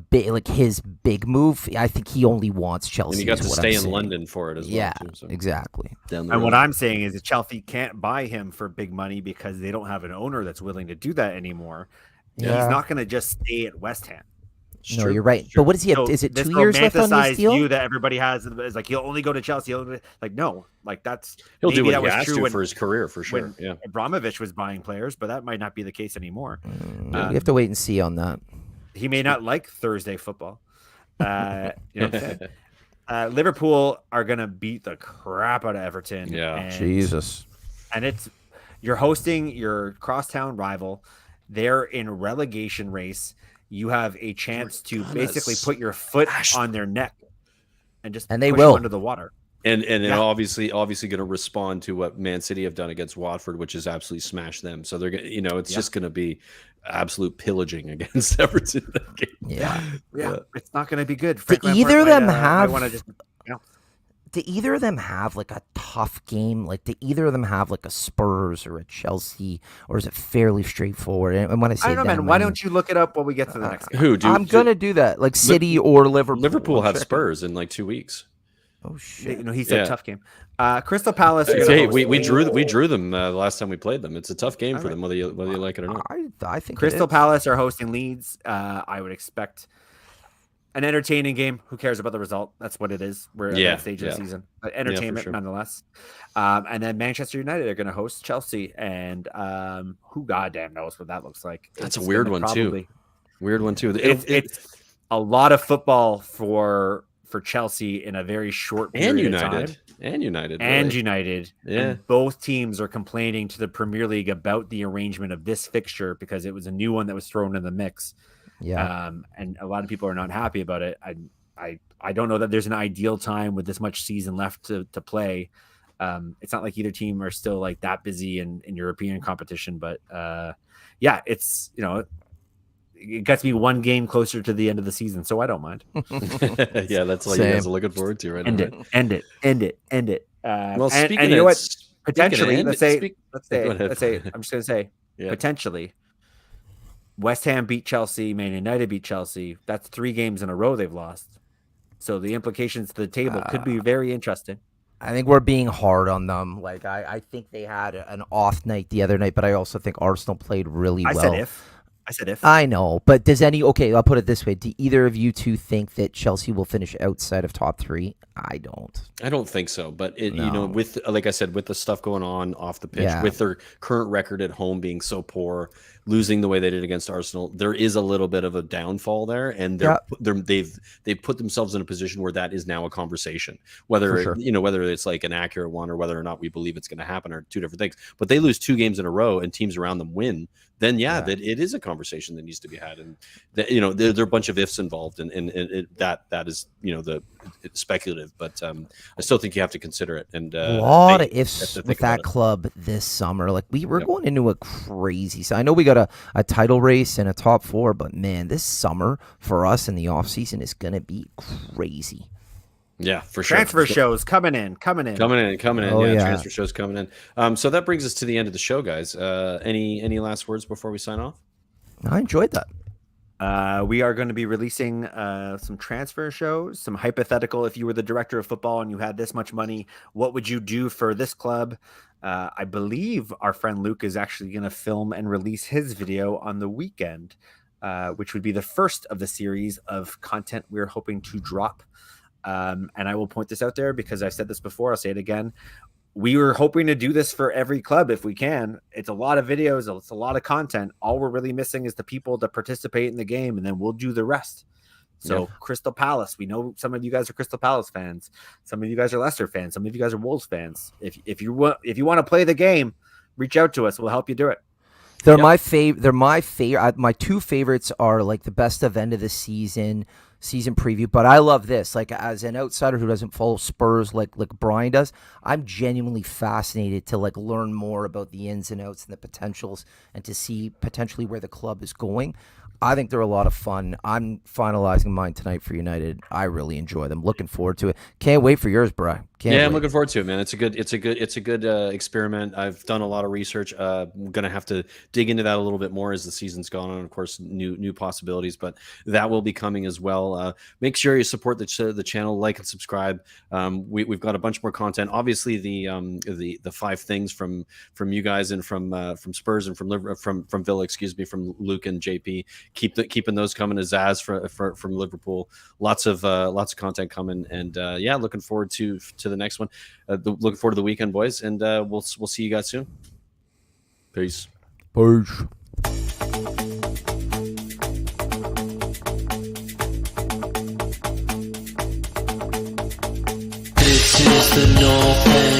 his big move, I think he only wants Chelsea. And you got to stay in London for it as well. Yeah, too, so. Exactly. And what I'm saying is that Chelsea can't buy him for big money because they don't have an owner that's willing to do that anymore. Yeah. He's not going to just stay at West Ham. No, you're right. But what does he have? Is it 2 years left on his deal? View that everybody has is like he'll only go to Chelsea. He'll do what he has to for his career for sure. Yeah, Abramovich was buying players, but that might not be the case anymore. You have to wait and see on that. He may not like Thursday football. Liverpool are going to beat the crap out of Everton. Yeah, Jesus. And you're hosting your crosstown rival. They're in relegation race. You have a chance to basically put your foot on their neck and they push them under the water. And obviously going to respond to what Man City have done against Watford, which is absolutely smash them. So they're it's just going to be absolute pillaging against Everton. That game. Yeah. It's not going to be good. Do either of them have like a tough game? Like, do either of them have like a Spurs or a Chelsea, or is it fairly straightforward? And when I say I don't know, man. Why don't you look it up when we get to the next game? I'm gonna do that. Like City or Liverpool. Liverpool have Spurs in like 2 weeks. Oh shit! He said tough game. Crystal Palace. Hey, we drew them the last time we played them. It's a tough game for them, whether you like it or not. I think Crystal Palace are hosting Leeds. I would expect an entertaining game. Who cares about the result? That's what it is. We're at that stage of the season, but entertainment nonetheless. And then Manchester United are going to host Chelsea, and who goddamn knows what that looks like. That's a weird one too. Weird one too. It's a lot of football for Chelsea in a very short period of time. United. Yeah. And both teams are complaining to the Premier League about the arrangement of this fixture because it was a new one that was thrown in the mix. Yeah. And a lot of people are not happy about it. I don't know that there's an ideal time with this much season left to play. It's not like either team are still like that busy in European competition, but it's, it gets me one game closer to the end of the season, so I don't mind. Yeah, that's all you guys are looking forward to, right? End it. Well, and you know what? Potentially, let's say, I'm just gonna say, potentially, West Ham beat Chelsea, Man United beat Chelsea. That's 3 games in a row they've lost. So the implications to the table could be very interesting. I think we're being hard on them. Like I think they had an off night the other night, but I also think Arsenal played really well. I said if. I know, but I'll put it this way. Do either of you two think that Chelsea will finish outside of top 3? I don't think so. But with, like I said, with the stuff going on off the pitch, with their current record at home being so poor, losing the way they did against Arsenal, there is a little bit of a downfall there, and they've put themselves in a position where that is now a conversation. Whether whether it's like an accurate one or whether or not we believe it's going to happen are two different things. But they lose 2 games in a row and teams around them win. Then that it is a conversation that needs to be had, and there are a bunch of ifs involved, and that is it's speculative, but I still think you have to consider it. And a lot of ifs with that club this summer. Like we're going into a crazy. So I know we got a title race and a top 4, but man, this summer for us in the off season is gonna be crazy. Yeah, for sure. Transfer shows coming in. Oh, yeah, transfer shows coming in. So that brings us to the end of the show, guys. Any last words before we sign off? I enjoyed that. We are going to be releasing some transfer shows, some hypothetical. If you were the director of football and you had this much money, what would you do for this club? I believe our friend Luke is actually going to film and release his video on the weekend, which would be the first of the series of content we're hoping to drop. And I will point this out there because I've said this before. I'll say it again. We were hoping to do this for every club if we can. It's a lot of videos. It's a lot of content. All we're really missing is the people to participate in the game, and then we'll do the rest. So Crystal Palace, we know some of you guys are Crystal Palace fans. Some of you guys are Leicester fans. Some of you guys are Wolves fans. If you want to play the game, reach out to us. We'll help you do it. They're my favorite. My 2 favorites are like the best of end of the season preview, but I love this. Like as an outsider who doesn't follow Spurs like Brian does, I'm genuinely fascinated to like learn more about the ins and outs and the potentials and to see potentially where the club is going. I think they're a lot of fun. I'm finalizing mine tonight for United. I really enjoy them. Looking forward to it. Can't wait for yours, bro. I'm looking forward to it, man. It's a good experiment. I've done a lot of research. I'm gonna have to dig into that a little bit more as the season's gone on. Of course, new possibilities, but that will be coming as well. Make sure you support the channel, like and subscribe. We've got a bunch more content. Obviously, the 5 things from you guys and from Spurs and from Villa, from Luke and JP. Keeping those coming as Zaz from Liverpool. Lots of content coming, and looking forward to the next one. Looking forward to the weekend, boys, and we'll see you guys soon. Peace. Peace. This is the North End.